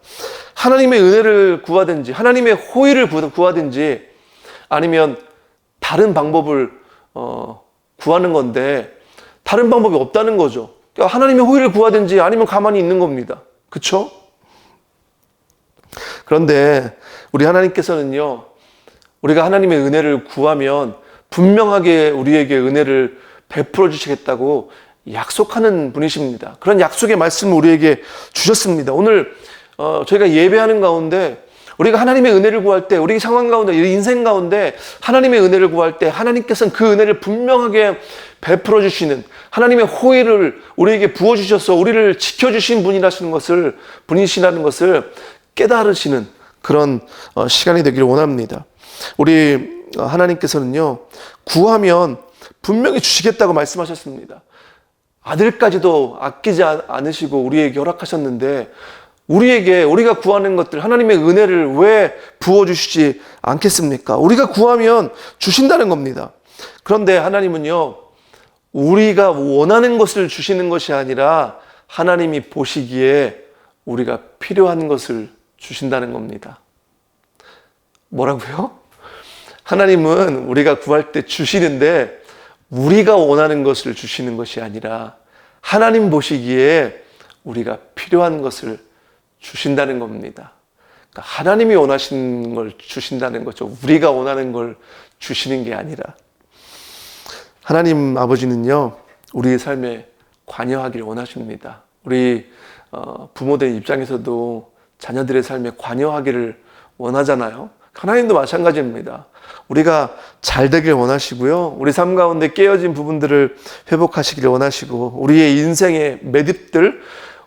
하나님의 은혜를 구하든지 하나님의 호의를 구하든지 아니면 다른 방법을 구하는 건데 다른 방법이 없다는 거죠. 그러니까 하나님의 호의를 구하든지 아니면 가만히 있는 겁니다. 그렇죠? 그런데 우리 하나님께서는요, 우리가 하나님의 은혜를 구하면 분명하게 우리에게 은혜를 베풀어 주시겠다고 약속하는 분이십니다. 그런 약속의 말씀을 우리에게 주셨습니다. 오늘 저희가 예배하는 가운데 우리가 하나님의 은혜를 구할 때, 우리 상황 가운데, 우리 인생 가운데 하나님의 은혜를 구할 때 하나님께서는 그 은혜를 분명하게 베풀어 주시는, 하나님의 호의를 우리에게 부어주셔서 우리를 지켜주신 분이시라는 것을 깨달으시는 그런 시간이 되기를 원합니다. 우리 하나님께서는요, 구하면 분명히 주시겠다고 말씀하셨습니다. 아들까지도 아끼지 않으시고 우리에게 허락하셨는데 우리가 구하는 것들, 하나님의 은혜를 왜 부어주시지 않겠습니까? 우리가 구하면 주신다는 겁니다. 그런데 하나님은요, 우리가 원하는 것을 주시는 것이 아니라 하나님이 보시기에 우리가 필요한 것을 주신다는 겁니다. 뭐라고요? 하나님은 우리가 구할 때 주시는데 우리가 원하는 것을 주시는 것이 아니라 하나님 보시기에 우리가 필요한 것을 주신다는 겁니다. 그러니까 하나님이 원하시는 걸 주신다는 거죠. 우리가 원하는 걸 주시는 게 아니라. 하나님 아버지는요, 우리의 삶에 관여하기를 원하십니다. 우리 부모들 입장에서도 자녀들의 삶에 관여하기를 원하잖아요. 하나님도 마찬가지입니다. 우리가 잘 되길 원하시고요, 우리 삶 가운데 깨어진 부분들을 회복하시기를 원하시고, 우리의 인생의 매듭들,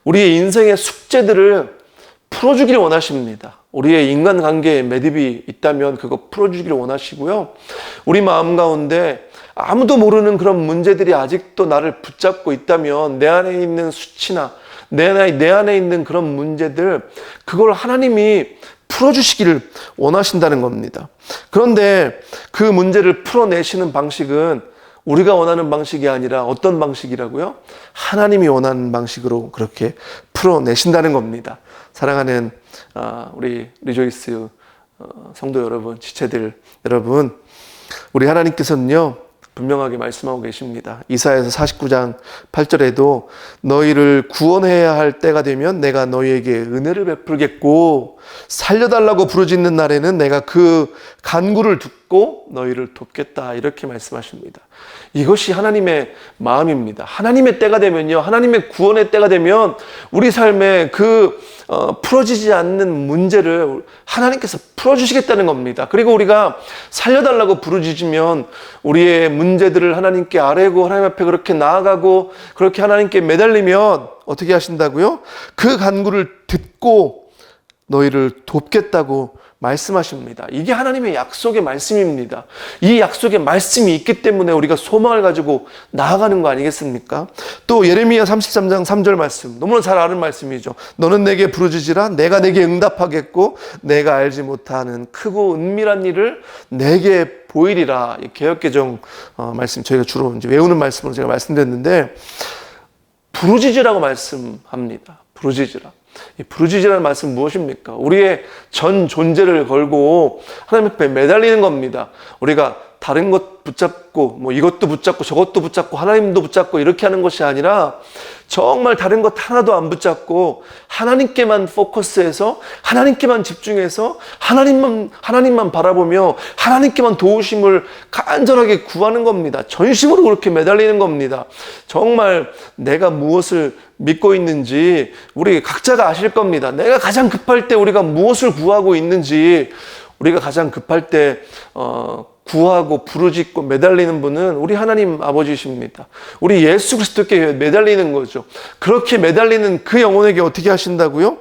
우리의 인생의 숙제들을 풀어주기를 원하십니다. 우리의 인간관계에 매듭이 있다면 그거 풀어주기를 원하시고요, 우리 마음 가운데 아무도 모르는 그런 문제들이 아직도 나를 붙잡고 있다면 내 안에 있는 수치나 내 안에 있는 그런 문제들, 그걸 하나님이 풀어주시기를 원하신다는 겁니다. 그런데 그 문제를 풀어내시는 방식은 우리가 원하는 방식이 아니라 어떤 방식이라고요? 하나님이 원하는 방식으로 그렇게 풀어내신다는 겁니다. 사랑하는 우리 리조이스 성도 여러분, 지체들 여러분, 우리 하나님께서는요, 분명하게 말씀하고 계십니다. 이사야서 49장 8절에도 너희를 구원해야 할 때가 되면 내가 너희에게 은혜를 베풀겠고 살려달라고 부르짖는 날에는 내가 그 간구를 듣고 너희를 돕겠다, 이렇게 말씀하십니다. 이것이 하나님의 마음입니다. 하나님의 때가 되면요, 하나님의 구원의 때가 되면 우리 삶에 그 풀어지지 않는 문제를 하나님께서 풀어주시겠다는 겁니다. 그리고 우리가 살려달라고 부르짖으면 우리의 문제들을 하나님께 아뢰고 하나님 앞에 그렇게 나아가고 그렇게 하나님께 매달리면 어떻게 하신다고요? 그 간구를 듣고 너희를 돕겠다고 말씀하십니다. 이게 하나님의 약속의 말씀입니다. 이 약속의 말씀이 있기 때문에 우리가 소망을 가지고 나아가는 거 아니겠습니까? 또 예레미야 33장 3절 말씀, 너무나 잘 아는 말씀이죠. 너는 내게 부르짖으라 내가 내게 응답하겠고 내가 알지 못하는 크고 은밀한 일을 내게 보이리라. 개역개정 말씀, 저희가 주로 이제 외우는 말씀으로 제가 말씀드렸는데, 부르짖으라고 말씀합니다. 부르짖으라. 이 부르짖으라는 말씀은 무엇입니까? 우리의 전 존재를 걸고 하나님 앞에 매달리는 겁니다. 우리가 다른 것 붙잡고 뭐 이것도 붙잡고 저것도 붙잡고 하나님도 붙잡고 이렇게 하는 것이 아니라 정말 다른 것 하나도 안 붙잡고 하나님께만 포커스해서 하나님께만 집중해서 하나님만 바라보며 하나님께만 도우심을 간절하게 구하는 겁니다. 전심으로 그렇게 매달리는 겁니다. 정말 내가 무엇을 믿고 있는지 우리 각자가 아실 겁니다. 내가 가장 급할 때 우리가 무엇을 구하고 있는지, 우리가 가장 급할 때 구하고 부르짖고 매달리는 분은 우리 하나님 아버지십니다. 우리 예수 그리스도께 매달리는 거죠. 그렇게 매달리는 그 영혼에게 어떻게 하신다고요?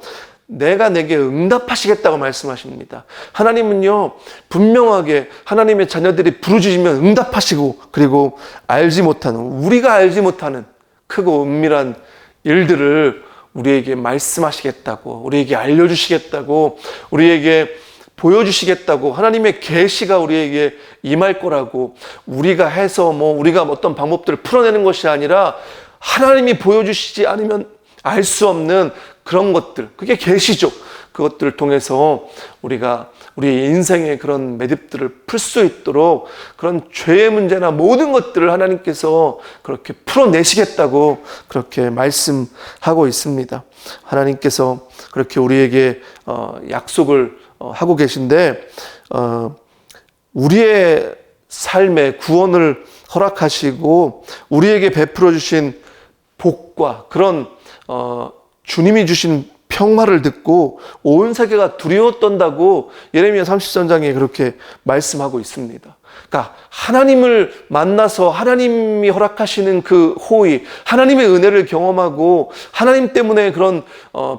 내가 내게 응답하시겠다고 말씀하십니다. 하나님은요, 분명하게 하나님의 자녀들이 부르짖으면 응답하시고, 그리고 우리가 알지 못하는 크고 은밀한 일들을 우리에게 말씀하시겠다고, 우리에게 알려주시겠다고, 우리에게 보여주시겠다고, 하나님의 계시가 우리에게 임할 거라고, 우리가 해서 우리가 어떤 방법들을 풀어내는 것이 아니라 하나님이 보여주시지 않으면 알 수 없는 그런 것들, 그게 계시죠. 그것들을 통해서 우리가 우리의 인생의 그런 매듭들을 풀 수 있도록 그런 죄의 문제나 모든 것들을 하나님께서 그렇게 풀어내시겠다고 그렇게 말씀하고 있습니다. 하나님께서 그렇게 우리에게 약속을 하고 계신데, 우리의 삶에 구원을 허락하시고 우리에게 베풀어 주신 복과 그런 주님이 주신 평화를 듣고 온 세계가 두려워 떤다고 예레미야 33장에 그렇게 말씀하고 있습니다. 그러니까 하나님을 만나서 하나님이 허락하시는 그 호의, 하나님의 은혜를 경험하고 하나님 때문에 그런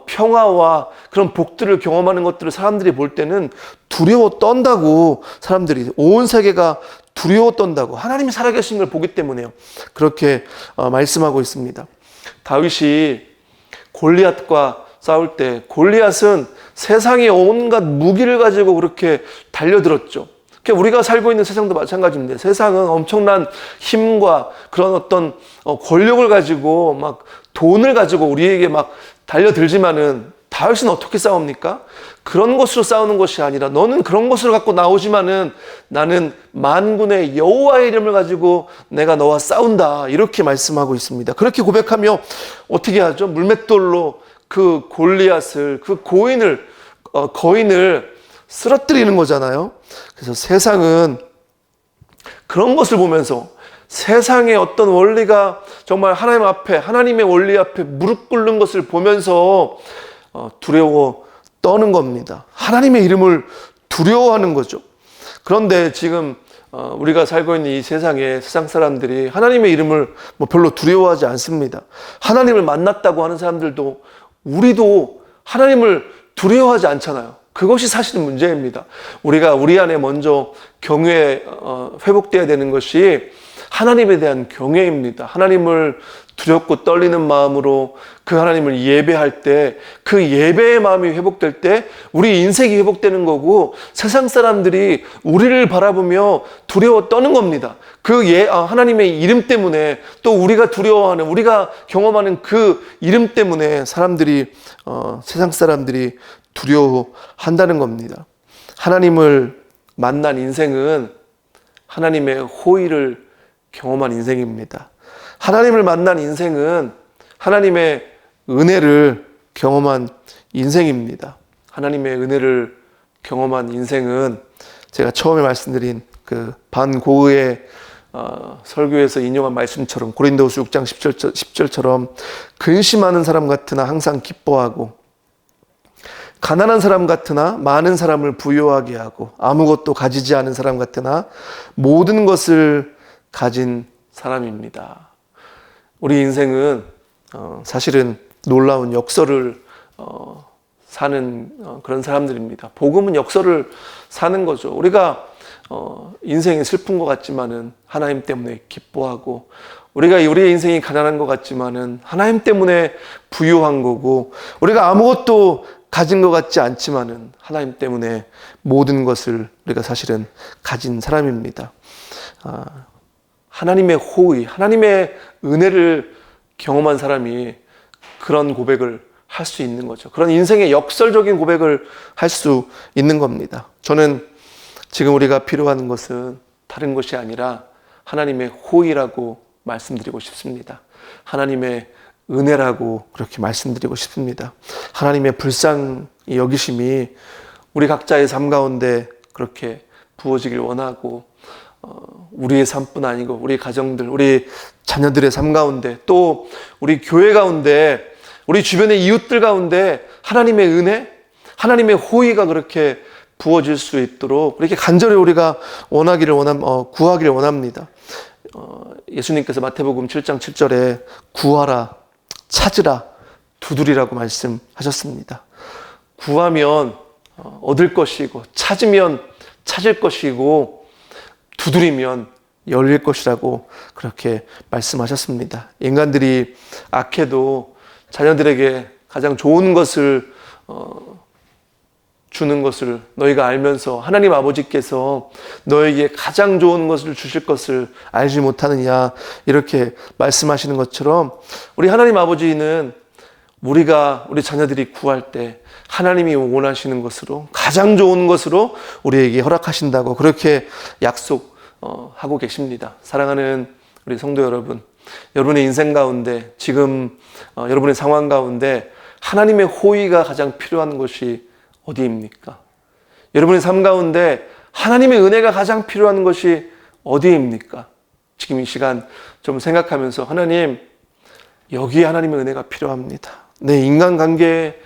평화와 그런 복들을 경험하는 것들을 사람들이 볼 때는 두려워 떤다고, 사람들이 온 세계가 두려워 떤다고, 하나님이 살아계신 걸 보기 때문에요. 그렇게 말씀하고 있습니다. 다윗이 골리앗과 싸울 때 골리앗은 세상의 온갖 무기를 가지고 그렇게 달려들었죠. 우리가 살고 있는 세상도 마찬가지인데, 세상은 엄청난 힘과 그런 어떤 권력을 가지고 막 돈을 가지고 우리에게 막 달려들지만은, 다윗은 어떻게 싸웁니까? 그런 것으로 싸우는 것이 아니라, 너는 그런 것을 갖고 나오지만은 나는 만군의 여호와의 이름을 가지고 내가 너와 싸운다, 이렇게 말씀하고 있습니다. 그렇게 고백하며 어떻게 하죠? 물맷돌로 그 골리앗을, 그 거인을 쓰러뜨리는 거잖아요. 그래서 세상은 그런 것을 보면서, 세상의 어떤 원리가 정말 하나님 앞에, 하나님의 원리 앞에 무릎 꿇는 것을 보면서 두려워 떠는 겁니다. 하나님의 이름을 두려워하는 거죠. 그런데 지금 우리가 살고 있는 이 세상에, 세상 사람들이 하나님의 이름을 별로 두려워하지 않습니다. 하나님을 만났다고 하는 사람들도, 우리도 하나님을 두려워하지 않잖아요. 그것이 사실은 문제입니다. 우리가 우리 안에 먼저 경외 회복돼야 되는 것이 하나님에 대한 경외입니다. 하나님을 두렵고 떨리는 마음으로 그 하나님을 예배할 때, 그 예배의 마음이 회복될 때 우리 인생이 회복되는 거고, 세상 사람들이 우리를 바라보며 두려워 떠는 겁니다. 하나님의 이름 때문에, 또 우리가 두려워하는, 우리가 경험하는 그 이름 때문에 세상 사람들이 두려워한다는 겁니다. 하나님을 만난 인생은 하나님의 호의를 경험한 인생입니다. 하나님을 만난 인생은 하나님의 은혜를 경험한 인생입니다. 하나님의 은혜를 경험한 인생은 제가 처음에 말씀드린 그 반고흐의 설교에서 인용한 말씀처럼 고린도후서 6장 10절처럼 근심하는 사람 같으나 항상 기뻐하고 가난한 사람 같으나 많은 사람을 부유하게 하고 아무것도 가지지 않은 사람 같으나 모든 것을 가진 사람입니다. 우리 인생은 사실은 놀라운 역설을 사는 그런 사람들입니다. 복음은 역설을 사는 거죠. 우리가 인생이 슬픈 것 같지만은 하나님 때문에 기뻐하고, 우리가 우리의 인생이 가난한 것 같지만은 하나님 때문에 부유한 거고, 우리가 아무것도 가진 것 같지 않지만은 하나님 때문에 모든 것을 우리가 사실은 가진 사람입니다. 하나님의 호의, 하나님의 은혜를 경험한 사람이 그런 고백을 할 수 있는 거죠. 그런 인생의 역설적인 고백을 할 수 있는 겁니다. 저는 지금 우리가 필요한 것은 다른 것이 아니라 하나님의 호의라고 말씀드리고 싶습니다. 하나님의 은혜라고 그렇게 말씀드리고 싶습니다. 하나님의 불쌍히 여기심이 우리 각자의 삶 가운데 그렇게 부어지길 원하고, 우리의 삶뿐 아니고 우리 가정들, 우리 자녀들의 삶 가운데, 또 우리 교회 가운데, 우리 주변의 이웃들 가운데 하나님의 은혜, 하나님의 호의가 그렇게 부어질 수 있도록 그렇게 간절히 우리가 구하기를 원합니다. 예수님께서 마태복음 7장 7절에 구하라, 찾으라, 두드리라고 말씀하셨습니다. 구하면 얻을 것이고, 찾으면 찾을 것이고, 두드리면 열릴 것이라고 그렇게 말씀하셨습니다. 인간들이 악해도 자녀들에게 가장 좋은 것을 주는 것을 너희가 알면서 하나님 아버지께서 너에게 가장 좋은 것을 주실 것을 알지 못하느냐, 이렇게 말씀하시는 것처럼 우리 하나님 아버지는 우리 자녀들이 구할 때 하나님이 원하시는 것으로, 가장 좋은 것으로 우리에게 허락하신다고 그렇게 약속하고 계십니다. 사랑하는 우리 성도 여러분, 여러분의 인생 가운데, 지금 여러분의 상황 가운데 하나님의 호의가 가장 필요한 것이 어디입니까? 여러분의 삶 가운데 하나님의 은혜가 가장 필요한 것이 어디입니까? 지금 이 시간 좀 생각하면서, 하나님, 여기에 하나님의 은혜가 필요합니다. 내 인간관계의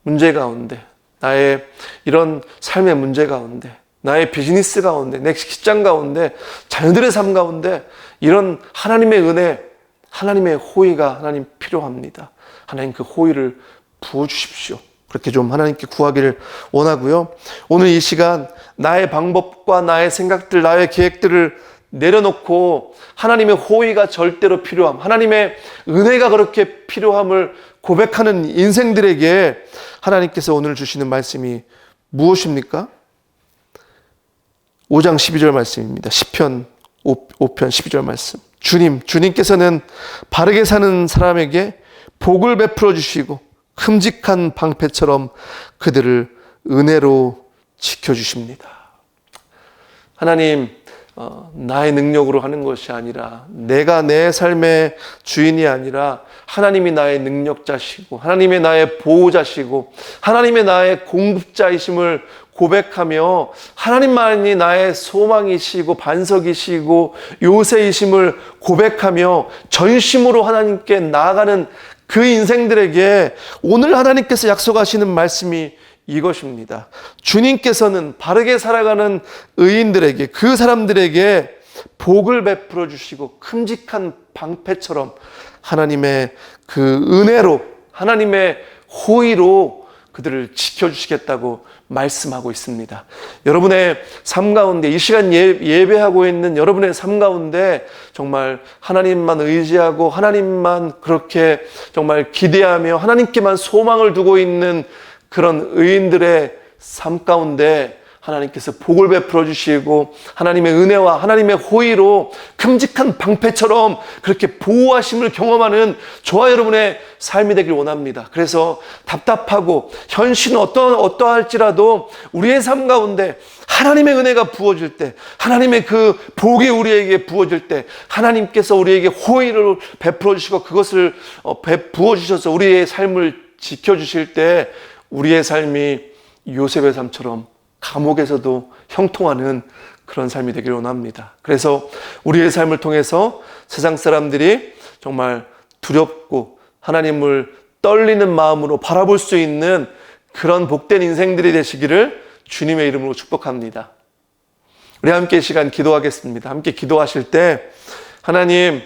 문제 가운데, 나의 이런 삶의 문제 가운데, 나의 비즈니스 가운데, 내 직장 가운데, 자녀들의 삶 가운데 이런 하나님의 은혜, 하나님의 호의가 하나님 필요합니다. 하나님 그 호의를 부어주십시오. 그렇게 좀 하나님께 구하기를 원하고요. 오늘 이 시간 나의 방법과 나의 생각들, 나의 계획들을 내려놓고 하나님의 호의가 절대로 필요함, 하나님의 은혜가 그렇게 필요함을 고백하는 인생들에게 하나님께서 오늘 주시는 말씀이 무엇입니까? 5장 12절 말씀입니다. 시편 5편 12절 말씀. 주님께서는 바르게 사는 사람에게 복을 베풀어 주시고 큼직한 방패처럼 그들을 은혜로 지켜주십니다. 하나님, 나의 능력으로 하는 것이 아니라, 내가 내 삶의 주인이 아니라 하나님이 나의 능력자시고, 하나님의 나의 보호자시고, 하나님의 나의 공급자이심을 고백하며, 하나님만이 나의 소망이시고 반석이시고 요새이심을 고백하며 전심으로 하나님께 나아가는 그 인생들에게 오늘 하나님께서 약속하시는 말씀이 이것입니다. 주님께서는 바르게 살아가는 의인들에게, 그 사람들에게 복을 베풀어 주시고 큼직한 방패처럼 하나님의 그 은혜로, 하나님의 호의로 그들을 지켜주시겠다고 말씀하고 있습니다. 여러분의 삶 가운데, 이 시간 예배하고 있는 여러분의 삶 가운데 정말 하나님만 의지하고 하나님만 그렇게 정말 기대하며 하나님께만 소망을 두고 있는 그런 의인들의 삶 가운데 하나님께서 복을 베풀어 주시고 하나님의 은혜와 하나님의 호의로 큼직한 방패처럼 그렇게 보호하심을 경험하는 저와 여러분의 삶이 되길 원합니다. 그래서 답답하고 현실은 어떠할지라도 우리의 삶 가운데 하나님의 은혜가 부어질 때, 하나님의 그 복이 우리에게 부어질 때, 하나님께서 우리에게 호의를 베풀어 주시고 그것을 부어 주셔서 우리의 삶을 지켜주실 때 우리의 삶이 요셉의 삶처럼 감옥에서도 형통하는 그런 삶이 되기를 원합니다. 그래서 우리의 삶을 통해서 세상 사람들이 정말 두렵고 하나님을 떨리는 마음으로 바라볼 수 있는 그런 복된 인생들이 되시기를 주님의 이름으로 축복합니다. 우리 함께 이 시간 기도하겠습니다. 함께 기도하실 때 하나님,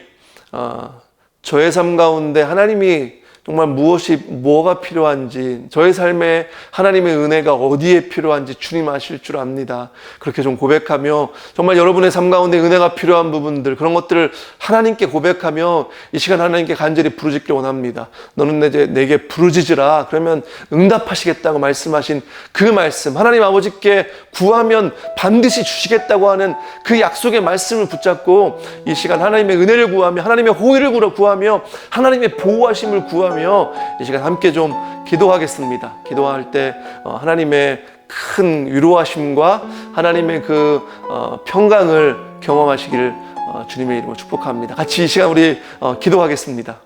저의 삶 가운데 하나님이 정말 뭐가 필요한지, 저의 삶에 하나님의 은혜가 어디에 필요한지 주님 아실 줄 압니다. 그렇게 좀 고백하며 정말 여러분의 삶 가운데 은혜가 필요한 부분들, 그런 것들을 하나님께 고백하며 이 시간 하나님께 간절히 부르짖길 원합니다. 너는 내게 부르짖으라. 그러면 응답하시겠다고 말씀하신 그 말씀, 하나님 아버지께 구하면 반드시 주시겠다고 하는 그 약속의 말씀을 붙잡고 이 시간 하나님의 은혜를 구하며 하나님의 호의를 구하며 하나님의 보호하심을 구하며 이 시간 함께 좀 기도하겠습니다. 기도할 때 하나님의 큰 위로하심과 하나님의 그 평강을 경험하시기를 주님의 이름으로 축복합니다. 같이 이 시간 우리 기도하겠습니다.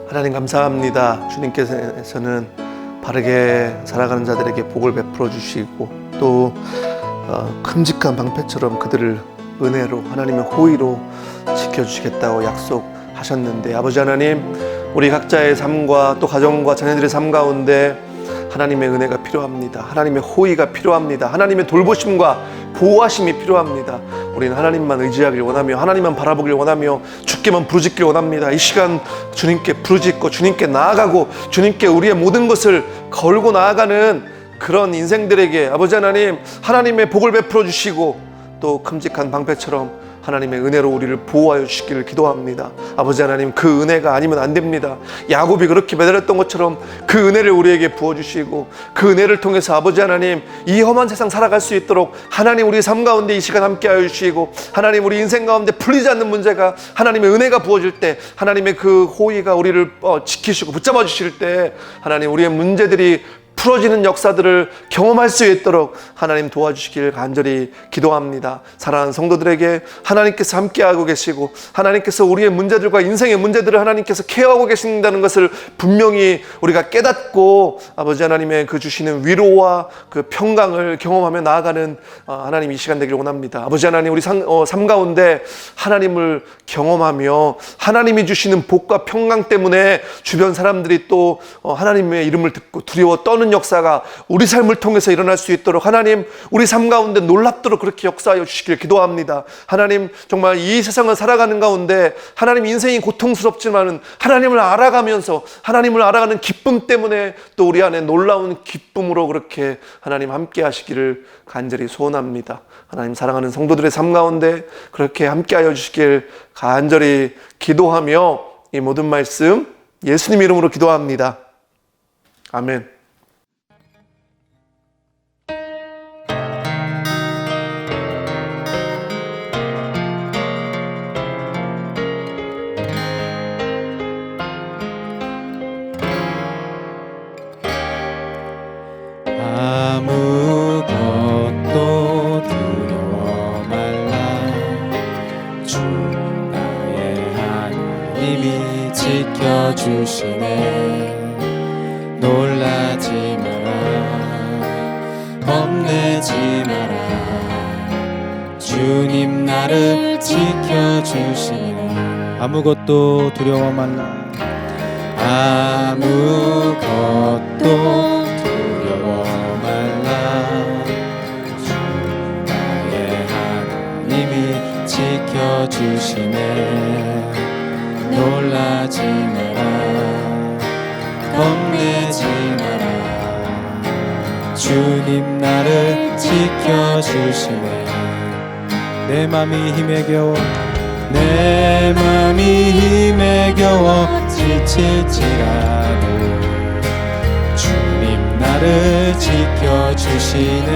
하나님 감사합니다. 주님께서는 바르게 살아가는 자들에게 복을 베풀어 주시고 또 큼직한 방패처럼 그들을 은혜로 하나님의 호의로 지켜주시겠다고 약속하셨는데 아버지 하나님, 우리 각자의 삶과 또 가정과 자녀들의 삶 가운데 하나님의 은혜가 필요합니다. 하나님의 호의가 필요합니다. 하나님의 돌보심과 보호하심이 필요합니다. 우리는 하나님만 의지하길 원하며 하나님만 바라보길 원하며 주께만 부르짖길 원합니다. 이 시간 주님께 부르짖고 주님께 나아가고 주님께 우리의 모든 것을 걸고 나아가는 그런 인생들에게 아버지 하나님, 하나님의 복을 베풀어 주시고 또 큼직한 방패처럼 하나님의 은혜로 우리를 보호하여 주시기를 기도합니다. 아버지 하나님, 그 은혜가 아니면 안 됩니다. 야곱이 그렇게 매달렸던 것처럼 그 은혜를 우리에게 부어주시고 그 은혜를 통해서 아버지 하나님, 이 험한 세상 살아갈 수 있도록 하나님 우리 삶 가운데 이 시간 함께하여 주시고 하나님 우리 인생 가운데 풀리지 않는 문제가 하나님의 은혜가 부어질 때 하나님의 그 호의가 우리를 지키시고 붙잡아 주실 때 하나님 우리의 문제들이 풀어지는 역사들을 경험할 수 있도록 하나님 도와주시길 간절히 기도합니다. 사랑하는 성도들에게 하나님께서 함께하고 계시고 하나님께서 우리의 문제들과 인생의 문제들을 하나님께서 케어하고 계신다는 것을 분명히 우리가 깨닫고 아버지 하나님의 그 주시는 위로와 그 평강을 경험하며 나아가는 하나님 이 시간 되기를 원합니다. 아버지 하나님, 우리 삶 가운데 하나님을 경험하며 하나님이 주시는 복과 평강 때문에 주변 사람들이 또 하나님의 이름을 듣고 두려워 떠는 역사가 우리 삶을 통해서 일어날 수 있도록 하나님 우리 삶 가운데 놀랍도록 그렇게 역사하여 주시길 기도합니다. 하나님, 정말 이 세상을 살아가는 가운데 하나님 인생이 고통스럽지만은 하나님을 알아가면서 하나님을 알아가는 기쁨 때문에 또 우리 안에 놀라운 기쁨으로 그렇게 하나님 함께 하시기를 간절히 소원합니다. 하나님, 사랑하는 성도들의 삶 가운데 그렇게 함께하여 주시길 간절히 기도하며 이 모든 말씀 예수님 이름으로 기도합니다. 아멘. 지켜주시네. 놀라지 마라, 겁내지 마라. 주님 나를 지켜주시네. 아무것도 두려워 말라. 아무것도 두려워 말라. 주 나의 하나님이 지켜주시네. 놀라지 마라, 겁내지 마라. 주님 나를 지켜주시네. 내 맘이 힘에 겨워, 내 맘이 힘에 겨워 지칠지라도 주님 나를 지켜주시네.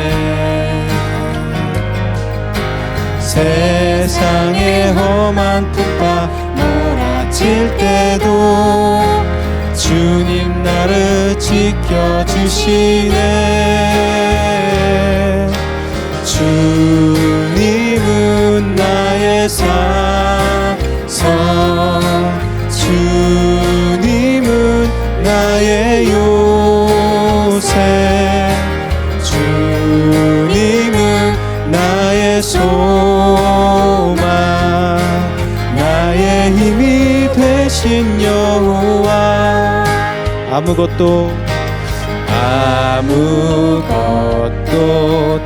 세상의 험한 풍파 몰아칠 때도 주님 나를 지켜주시네. 주님은 나의 산성, 주님은 나의 요새, 주님은 나의 소망, 나의 힘이 되신 여호와. 아무것도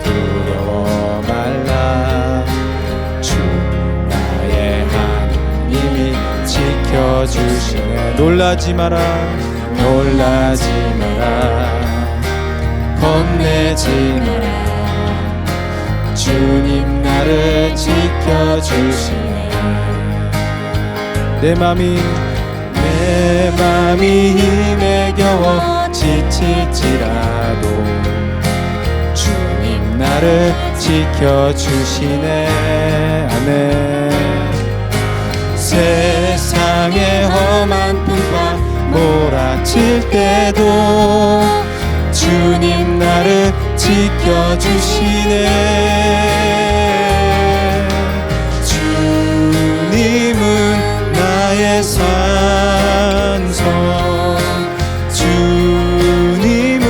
두려워 말라. 주 나의 하나님이 지켜주시네. 놀라지 마라, 놀라지 마라. 겁내지 마라. 주님 나를 지켜주시네. 내 맘이 힘에 겨워 지칠지라도 주님 나를 지켜주시네. 아멘. 세상의 험한 풍파 몰아칠 때도 주님 나를 지켜주시네. 주님은 나의 산성, 주님은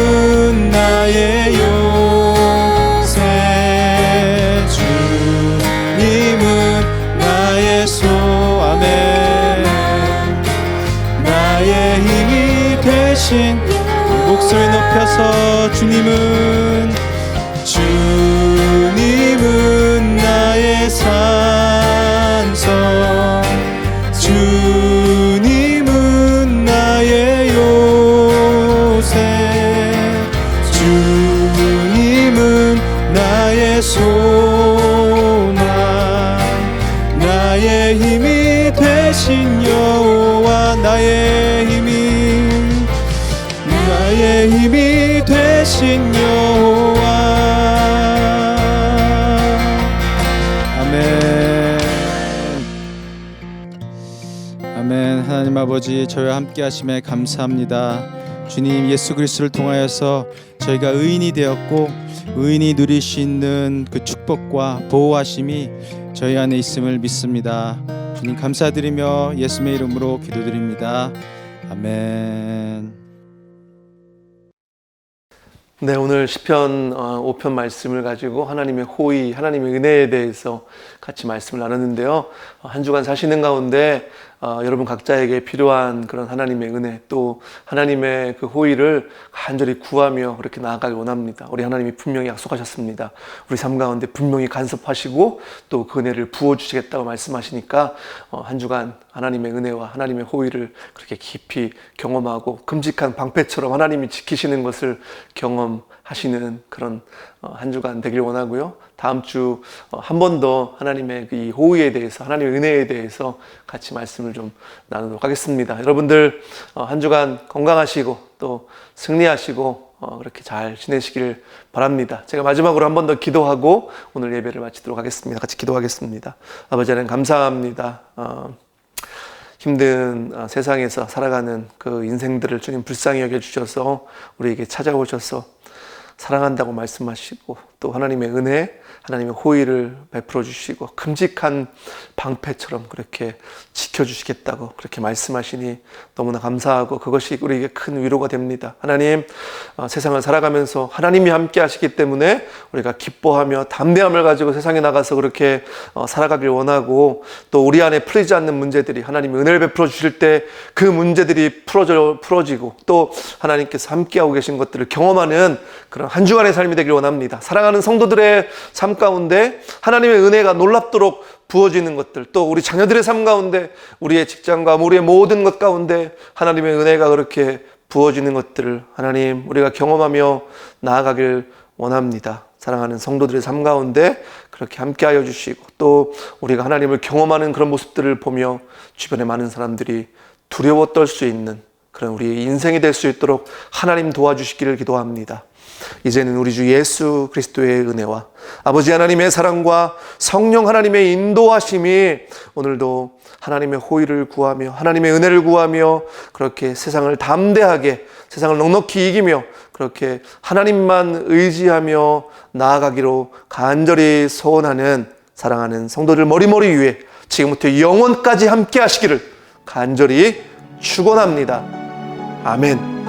나의 요새, 주님은 나의 소아멘. 나의 힘이 되신 목소리 높여서 주님은 나의 산성, 주님은 나의 요새, 주님은 나의 소망, 나의 힘이 되신 여호와. 나의 힘이 되신 여호와. 아멘. 아멘. 하나님 아버지, 저희와 함께 하심에 감사합니다. 주님, 예수 그리스도를 통하여서 저희가 의인이 되었고 의인이 누릴 수 있는 그 축복과 보호하심이 저희 안에 있음을 믿습니다. 주님 감사드리며 예수의 이름으로 기도드립니다. 아멘. 네, 오늘 시편 5편 말씀을 가지고 하나님의 호의, 하나님의 은혜에 대해서 같이 말씀을 나눴는데요. 한 주간 사시는 가운데 여러분 각자에게 필요한 그런 하나님의 은혜, 또 하나님의 그 호의를 간절히 구하며 그렇게 나아가길 원합니다. 우리 하나님이 분명히 약속하셨습니다. 우리 삶 가운데 분명히 간섭하시고 또 그 은혜를 부어주시겠다고 말씀하시니까 한 주간 하나님의 은혜와 하나님의 호의를 그렇게 깊이 경험하고 끔찍한 방패처럼 하나님이 지키시는 것을 경험하시는 그런 한 주간 되길 원하고요. 다음 주 한 번 더 하나님의 이 호의에 대해서, 하나님의 은혜에 대해서 같이 말씀을 좀 나누도록 하겠습니다. 여러분들 한 주간 건강하시고 또 승리하시고 그렇게 잘 지내시길 바랍니다. 제가 마지막으로 한 번 더 기도하고 오늘 예배를 마치도록 하겠습니다. 같이 기도하겠습니다. 아버지 하나님 감사합니다. 힘든 세상에서 살아가는 그 인생들을 주님 불쌍히 여겨주셔서 우리에게 찾아오셔서 사랑한다고 말씀하시고 또 하나님의 은혜, 하나님의 호의를 베풀어 주시고 큼직한 방패처럼 그렇게 지켜주시겠다고 그렇게 말씀하시니 너무나 감사하고 그것이 우리에게 큰 위로가 됩니다. 하나님, 세상을 살아가면서 하나님이 함께 하시기 때문에 우리가 기뻐하며 담대함을 가지고 세상에 나가서 그렇게 살아가길 원하고, 또 우리 안에 풀리지 않는 문제들이 하나님이 은혜를 베풀어 주실 때 그 문제들이 풀어지고, 또 하나님께서 함께하고 계신 것들을 경험하는 그런 한 주간의 삶이 되길 원합니다. 사랑하는 성도들의 삶 가운데 하나님의 은혜가 놀랍도록 부어지는 것들, 또 우리 자녀들의 삶 가운데, 우리의 직장과 우리의 모든 것 가운데 하나님의 은혜가 그렇게 부어지는 것들을 하나님, 우리가 경험하며 나아가길 원합니다. 사랑하는 성도들의 삶 가운데 그렇게 함께하여 주시고, 또 우리가 하나님을 경험하는 그런 모습들을 보며 주변에 많은 사람들이 두려워 떨 수 있는 그런 우리의 인생이 될 수 있도록 하나님 도와주시기를 기도합니다. 이제는 우리 주 예수 그리스도의 은혜와 아버지 하나님의 사랑과 성령 하나님의 인도하심이 오늘도 하나님의 호의를 구하며 하나님의 은혜를 구하며 그렇게 세상을 담대하게, 세상을 넉넉히 이기며 그렇게 하나님만 의지하며 나아가기로 간절히 소원하는 사랑하는 성도들 머리머리 위에 지금부터 영원까지 함께 하시기를 간절히 축원합니다. 아멘.